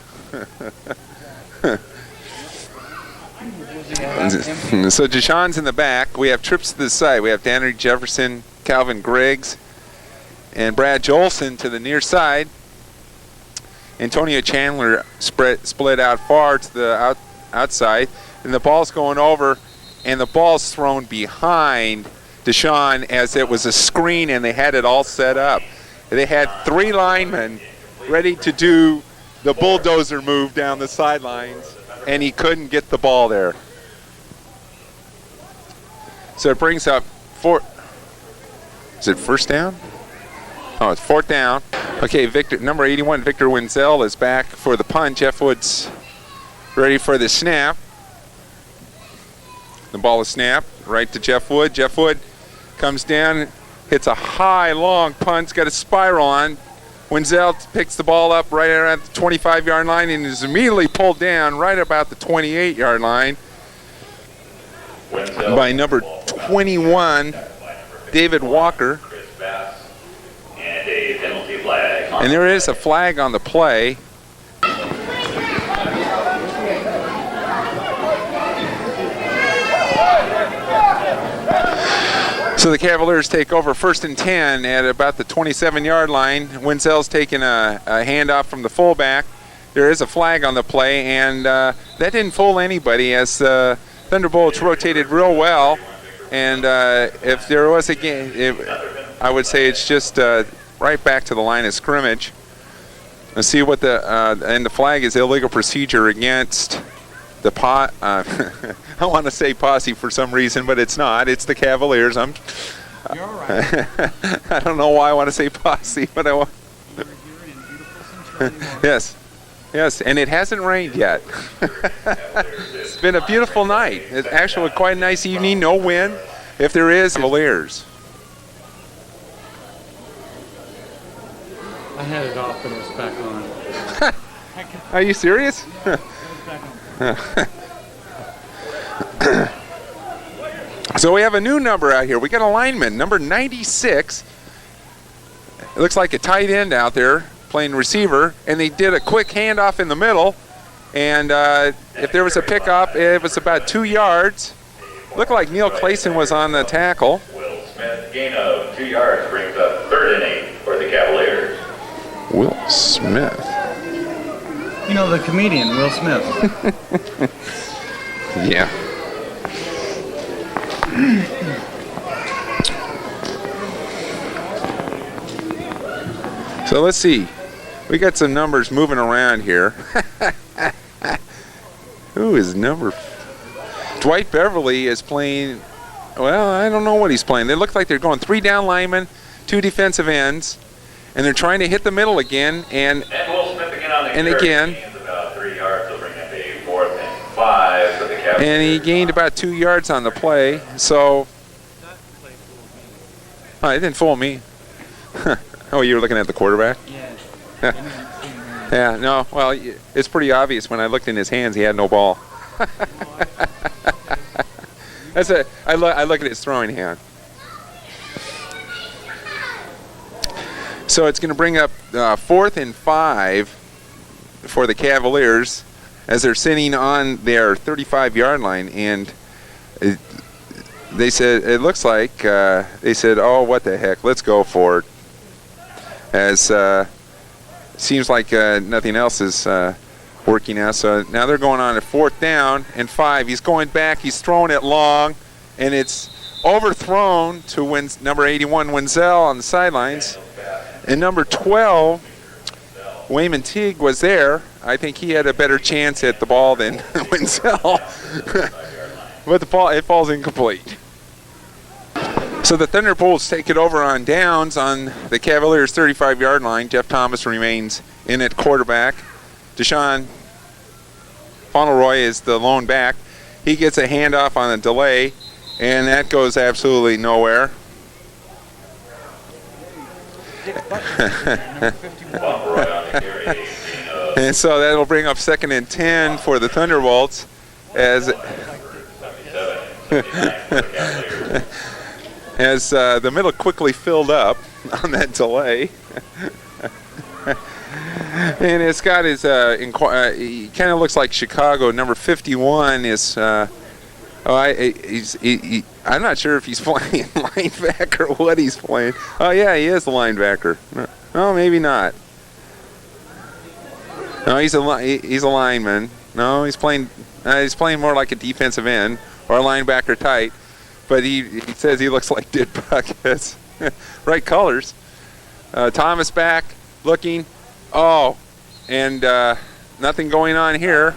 So Deshaun's in the back. We have trips to the side. We have Danny Jefferson, Calvin Griggs, and Brad Jolson to the near side. Antonio Chandler split out far to the outside. And the ball's going over, and the ball's thrown behind Deshaun as it was a screen, and they had it all set up. They had 3 linemen ready to do the bulldozer move down the sidelines, and he couldn't get the ball there. So it brings up is it 1st down? Oh, it's 4th down. Okay, number 81, Victor Wenzel is back for the punt. Jeff Wood's ready for the snap. The ball is snapped right to Jeff Wood. Jeff Wood comes down, hits a high, long punt, got a spiral on. Wenzel picks the ball up right around the 25-yard line and is immediately pulled down right about the 28-yard line by number 21, David Walker. And there is a flag on the play. So the Cavaliers take over 1st and 10 at about the 27-yard line. Wenzel's taking a handoff from the fullback. There is a flag on the play, and that didn't fool anybody as Thunderbolts rotated real well. And if there was a game, I would say it's just right back to the line of scrimmage. Let's see what and the flag is illegal procedure against the I want to say posse for some reason, but it's not. It's the Cavaliers. You're all right. I don't know why I want to say posse, but I want. We're here in beautiful Centralia. Yes, and it hasn't rained yet. It's been a beautiful night. It's actually quite a nice evening. No wind. If there is, Cavaliers. I had it off and it was back on. Are you serious? It was back on. So we have a new number out here. We got a lineman, number 96. It looks like a tight end out there playing receiver, and they did a quick handoff in the middle. And if there was a pickup, it was about 2 yards. Looked like Neil Clayson was on the tackle. Will Smith, gain of 2 yards, brings up 3rd and 8 for the Cavaliers. Will Smith. You know, the comedian, Will Smith. Yeah. So let's see. We got some numbers moving around here. Who is number? Dwight Beverly is playing. Well, I don't know what he's playing. They look like they're going 3 down linemen, 2 defensive ends, and they're trying to hit the middle again. And Will Smith again on the and carry. again. Gains about 3 yards. They'll bring up a 4th and 5 for the Cavaliers. And he gained about 2 yards on the play. So, oh, it didn't fool me. Oh, you were looking at the quarterback? Yeah. Yeah, no, well, it's pretty obvious when I looked in his hands, he had no ball. I look at his throwing hand. So it's going to bring up 4th and 5 for the Cavaliers as they're sitting on their 35-yard line, and they said, it looks like, they said, oh, what the heck, let's go for it. As seems like nothing else is working out. So now they're going on a 4th down and 5. He's going back. He's throwing it long, and it's overthrown to number 81, Wenzel, on the sidelines. And number 12, Wayman Teague, was there. I think he had a better chance at the ball than Wenzel. But it falls incomplete. So the Thunderbolts take it over on downs on the Cavaliers' 35-yard line. Jeff Thomas remains in at quarterback. Deshaun Fauneroy is the lone back. He gets a handoff on a delay, and that goes absolutely nowhere. And so that'll bring up 2nd and 10 for the Thunderbolts as as the middle quickly filled up on that delay. And it's got his, he kind of looks like Chicago. Number 51 is, I'm not sure if he's playing linebacker or what he's playing. Oh, yeah, he is a linebacker. No, maybe not. No, he's a lineman. No, he's playing more like a defensive end or a linebacker tight. But he says he looks like Did Buckets. Right colors. Thomas back, looking. Oh, and nothing going on here.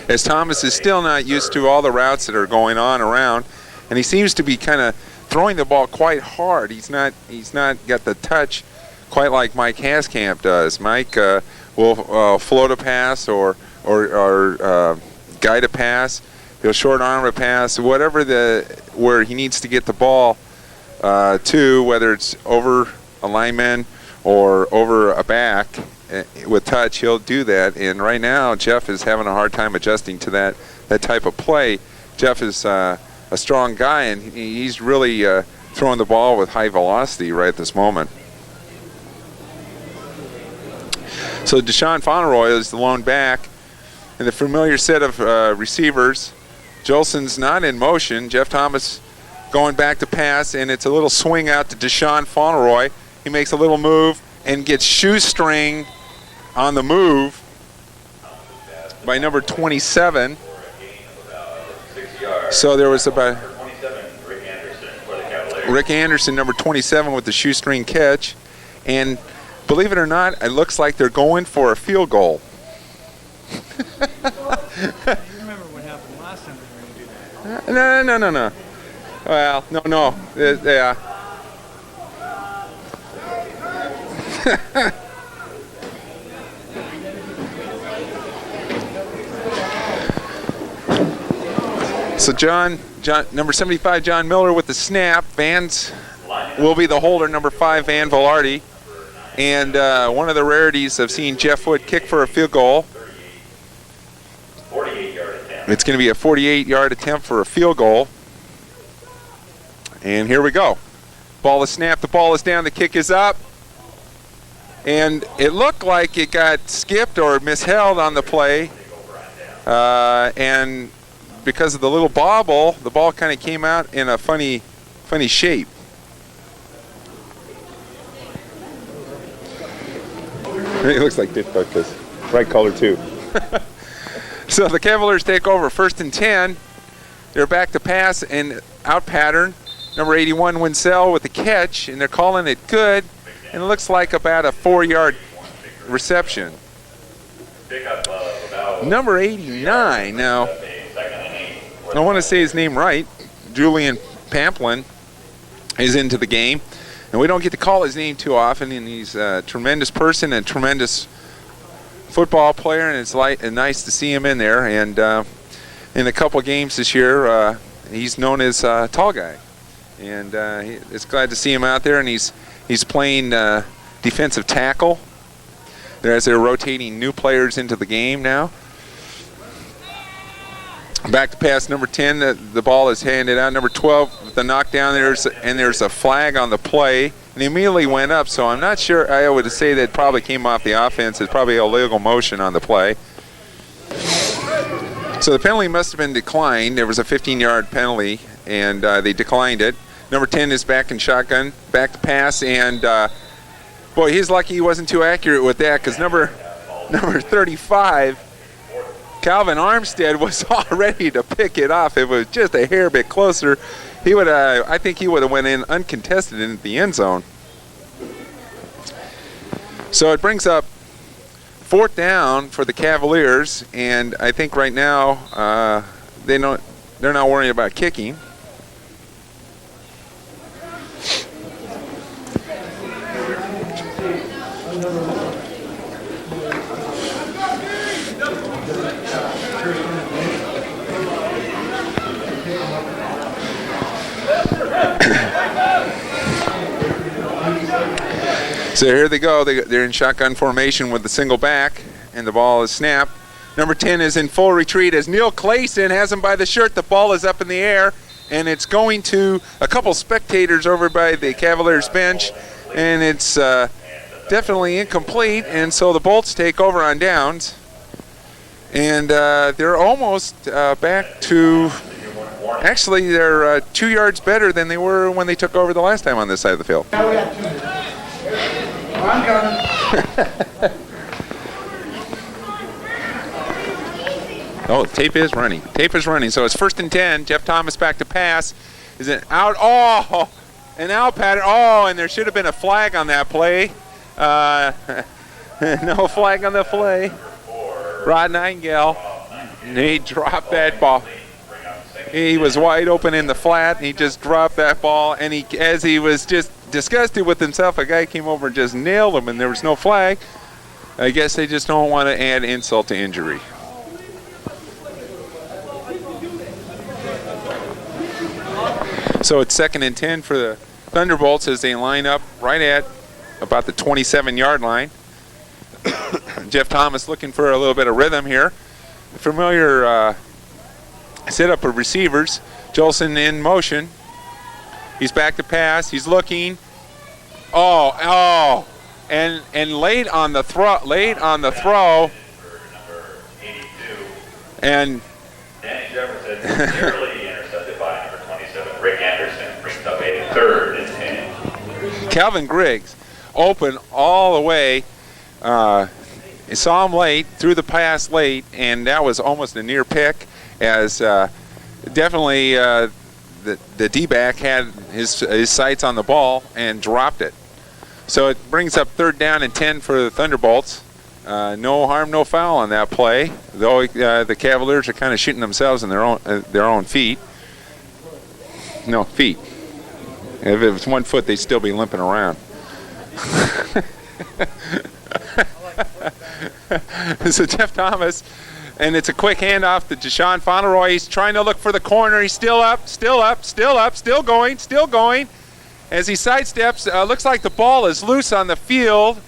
As Thomas is still not used to all the routes that are going on around, and he seems to be kind of throwing the ball quite hard. He's not got the touch quite like Mike Haskamp does. Mike will float a pass or guide a pass. He'll short arm a pass, whatever where he needs to get the ball to, whether it's over a lineman or over a back with touch, he'll do that. And right now, Jeff is having a hard time adjusting to that type of play. Jeff is a strong guy, and he's really throwing the ball with high velocity right at this moment. So Deshaun Fauneroy is the lone back. And the familiar set of receivers. Jolson's not in motion. Jeff Thomas going back to pass, and it's a little swing out to Deshaun Fauneroy. He makes a little move and gets shoestring on the move by number 27. So there was about Rick Anderson, number 27, with the shoestring catch. And believe it or not, it looks like they're going for a field goal. You remember what happened last time we were going to do that? No. Well, no. Yeah. So John, number 75, John Miller with the snap. Vans will be the holder, number 5, Van Velarde. And one of the rarities of seeing Jeff Wood kick for a field goal. It's going to be a 48-yard attempt for a field goal. And here we go. Ball is snapped. The ball is down. The kick is up. And it looked like it got skipped or misheld on the play. And because of the little bobble, the ball kind of came out in a funny shape. It looks like Dick Buckets. Right color, too. So the Cavaliers take over 1st and 10. They're back to pass and out pattern. Number 81, Winsell with the catch, and they're calling it good. And it looks like about a 4-yard reception. Number 89, now, I want to say his name right, Julian Pamplin, is into the game. And we don't get to call his name too often, and he's a tremendous person and tremendous football player, and it's nice to see him in there. And in a couple games this year, he's known as Tall Guy. And it's glad to see him out there, and he's playing defensive tackle as they're rotating new players into the game now. Back to pass number 10, the ball is handed out. Number 12 with the knockdown, there's a flag on the play, and he immediately went up, so I'm not sure. I would say that probably came off the offense. It's probably illegal motion on the play. So the penalty must have been declined. There was a 15-yard penalty, and they declined it. Number 10 is back in shotgun, back to pass, and boy, he's lucky he wasn't too accurate with that, because number 35, Calvin Armstead, was all ready to pick it off. It was just a hair bit closer. He would, I think he would have went in uncontested in the end zone. So it brings up 4th down for the Cavaliers, and I think right now they're not worrying about kicking. So here they go. They're in shotgun formation with the single back, and the ball is snapped. Number 10 is in full retreat as Neil Clayson has him by the shirt. The ball is up in the air, and it's going to a couple spectators over by the Cavaliers bench, and it's definitely incomplete, and so the Bolts take over on downs. And they're almost back to, actually they're 2 yards better than they were when they took over the last time on this side of the field. I'm coming. Oh, tape is running. Tape is running. So it's 1st and 10. Jeff Thomas back to pass. Is it out? Oh, an out pattern. Oh, and there should have been a flag on that play. No flag on the play. Rod Nightingale. He dropped that ball. He was wide open in the flat, and he just dropped that ball. And as he was just disgusted with himself, a guy came over and just nailed him, and there was no flag. I guess they just don't want to add insult to injury. So it's 2nd and 10 for the Thunderbolts as they line up right at about the 27-yard line. Jeff Thomas looking for a little bit of rhythm here. Familiar setup of receivers. Jolson in motion. He's back to pass. He's looking. Oh, and late on the throw. And Danny Jefferson nearly intercepted by number 27, Rick Anderson, brings up a 3rd and 10. Calvin Griggs open all the way. Saw him late, threw the pass late, and that was almost a near pick, as definitely the D-back had his sights on the ball and dropped it. So it brings up 3rd down and 10 for the Thunderbolts. No harm, no foul on that play, though the Cavaliers are kind of shooting themselves in their own feet. No, feet. If it was 1 foot, they'd still be limping around. So Jeff Thomas, and it's a quick handoff to Deshaun Fauneroy. He's trying to look for the corner. He's still going. As he sidesteps, looks like the ball is loose on the field.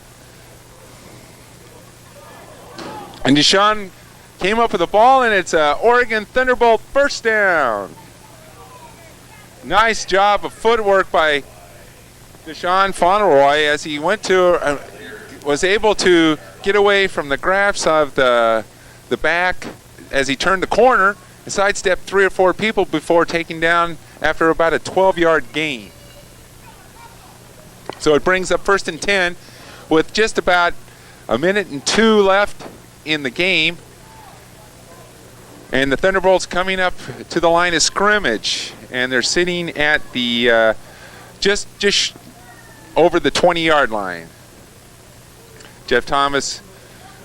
And Deshaun came up with the ball, and it's a Oregon Thunderbolt 1st down. Nice job of footwork by Deshaun Fauneroy as he went to, was able to get away from the grasp of the back as he turned the corner and sidestepped 3 or 4 people before taking down after about a 12-yard gain. So it brings up 1st and 10 with just about a minute and 2 left in the game. And the Thunderbolts coming up to the line of scrimmage, and they're sitting at the just over the 20-yard line. Jeff Thomas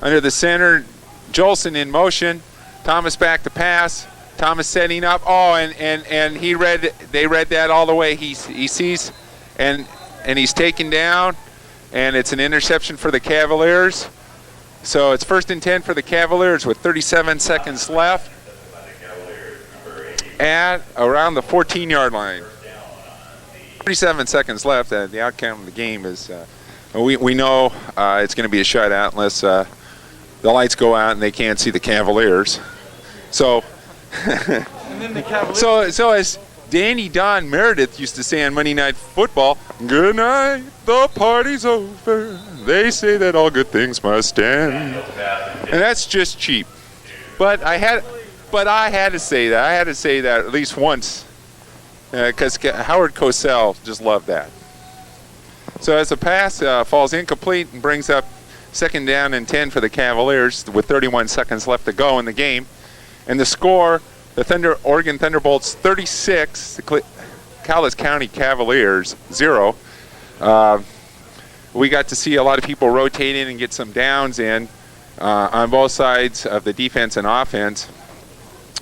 under the center, Jolson in motion, Thomas back to pass, Thomas setting up. Oh, and they read that all the way. He sees and he's taken down, and it's an interception for the Cavaliers. So it's 1st and 10 for the Cavaliers with 37 seconds left at around the 14-yard line. 37 seconds left. The outcome of the game is we know it's going to be a shutout unless the lights go out and they can't see the Cavaliers. So, And then the Cavaliers. so as Danny Don Meredith used to say on Monday Night Football, "Good night, the party's over. They say that all good things must end." And that's just cheap. But I had to say that. I had to say that at least once, because Howard Cosell just loved that. So as the pass falls incomplete and brings up 2nd down and 10 for the Cavaliers with 31 seconds left to go in the game. And the score, the Oregon Thunderbolts 36, the Cowlitz County Cavaliers 0. We got to see a lot of people rotate in and get some downs in on both sides of the defense and offense.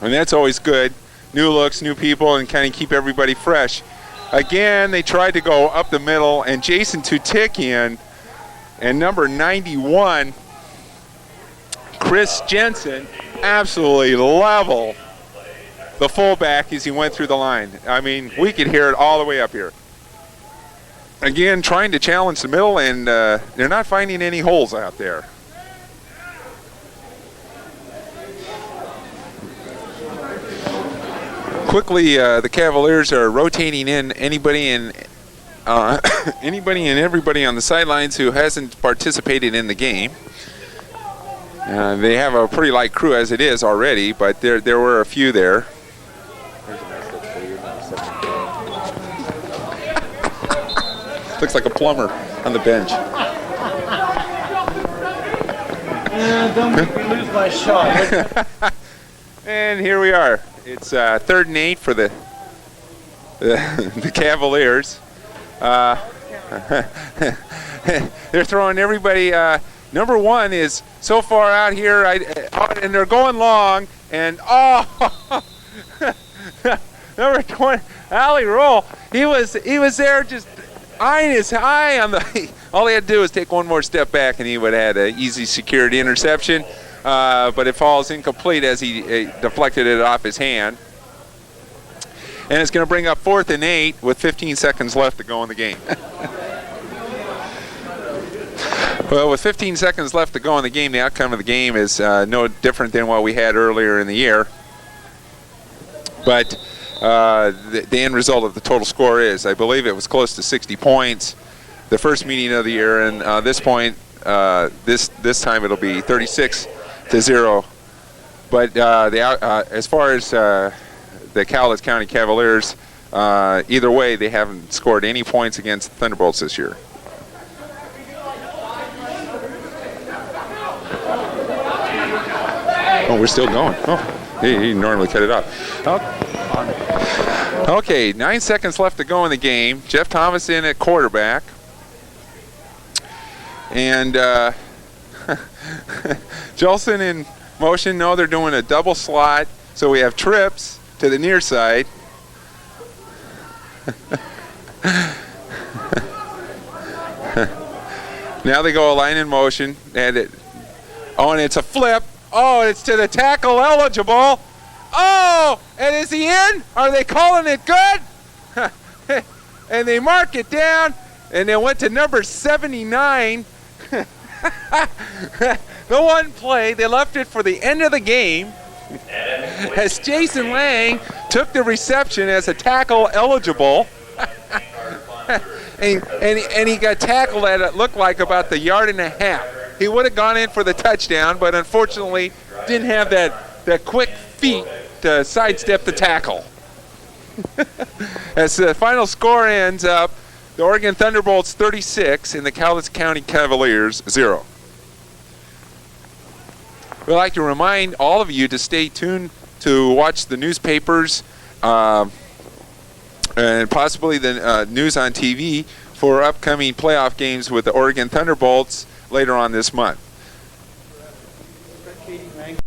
And that's always good. New looks, new people, and kind of keep everybody fresh. Again, they tried to go up the middle, and Jason Tutikian and number 91, Chris Jensen, absolutely level the fullback as he went through the line. I mean, we could hear it all the way up here. Again, trying to challenge the middle, and they're not finding any holes out there. Quickly, the Cavaliers are rotating in anybody and everybody on the sidelines who hasn't participated in the game. They have a pretty light crew as it is already, but there were a few there. Looks like a plumber on the bench. Don't make me lose my shot. And here we are. It's 3rd and 8 for the Cavaliers. They're throwing everybody. Number 1 is so far out here, and they're going long. And number 20, Ali Roll. He was there just eyeing his eye on the. All he had to do was take one more step back, and he would have had an easy security interception. But it falls incomplete as he deflected it off his hand. And it's going to bring up 4th and 8 with 15 seconds left to go in the game. Well, with 15 seconds left to go in the game, the outcome of the game is no different than what we had earlier in the year. But the end result of the total score is, I believe it was close to 60 points the first meeting of the year, and this point, this time it'll be 36-0. But as far as the Cowlitz County Cavaliers, either way, they haven't scored any points against the Thunderbolts this year. Oh, we're still going. Oh, he normally cut it off. Okay, 9 seconds left to go in the game. Jeff Thomas in at quarterback. And Jolson in motion. No, they're doing a double slot. So we have trips to the near side. Now they go a line in motion. And it's a flip. Oh, it's to the tackle eligible. Oh, and is he in? Are they calling it good? And they mark it down, and they went to number 79. The one play, they left it for the end of the game as Jason Lang took the reception as a tackle eligible. and he got tackled at it looked like about the 1.5 yards. He would have gone in for the touchdown, but unfortunately didn't have that quick feet to sidestep the tackle. As the final score ends up, the Oregon Thunderbolts 36 and the Cowlitz County Cavaliers 0. We'd like to remind all of you to stay tuned to watch the newspapers and possibly the news on TV for upcoming playoff games with the Oregon Thunderbolts later on this month.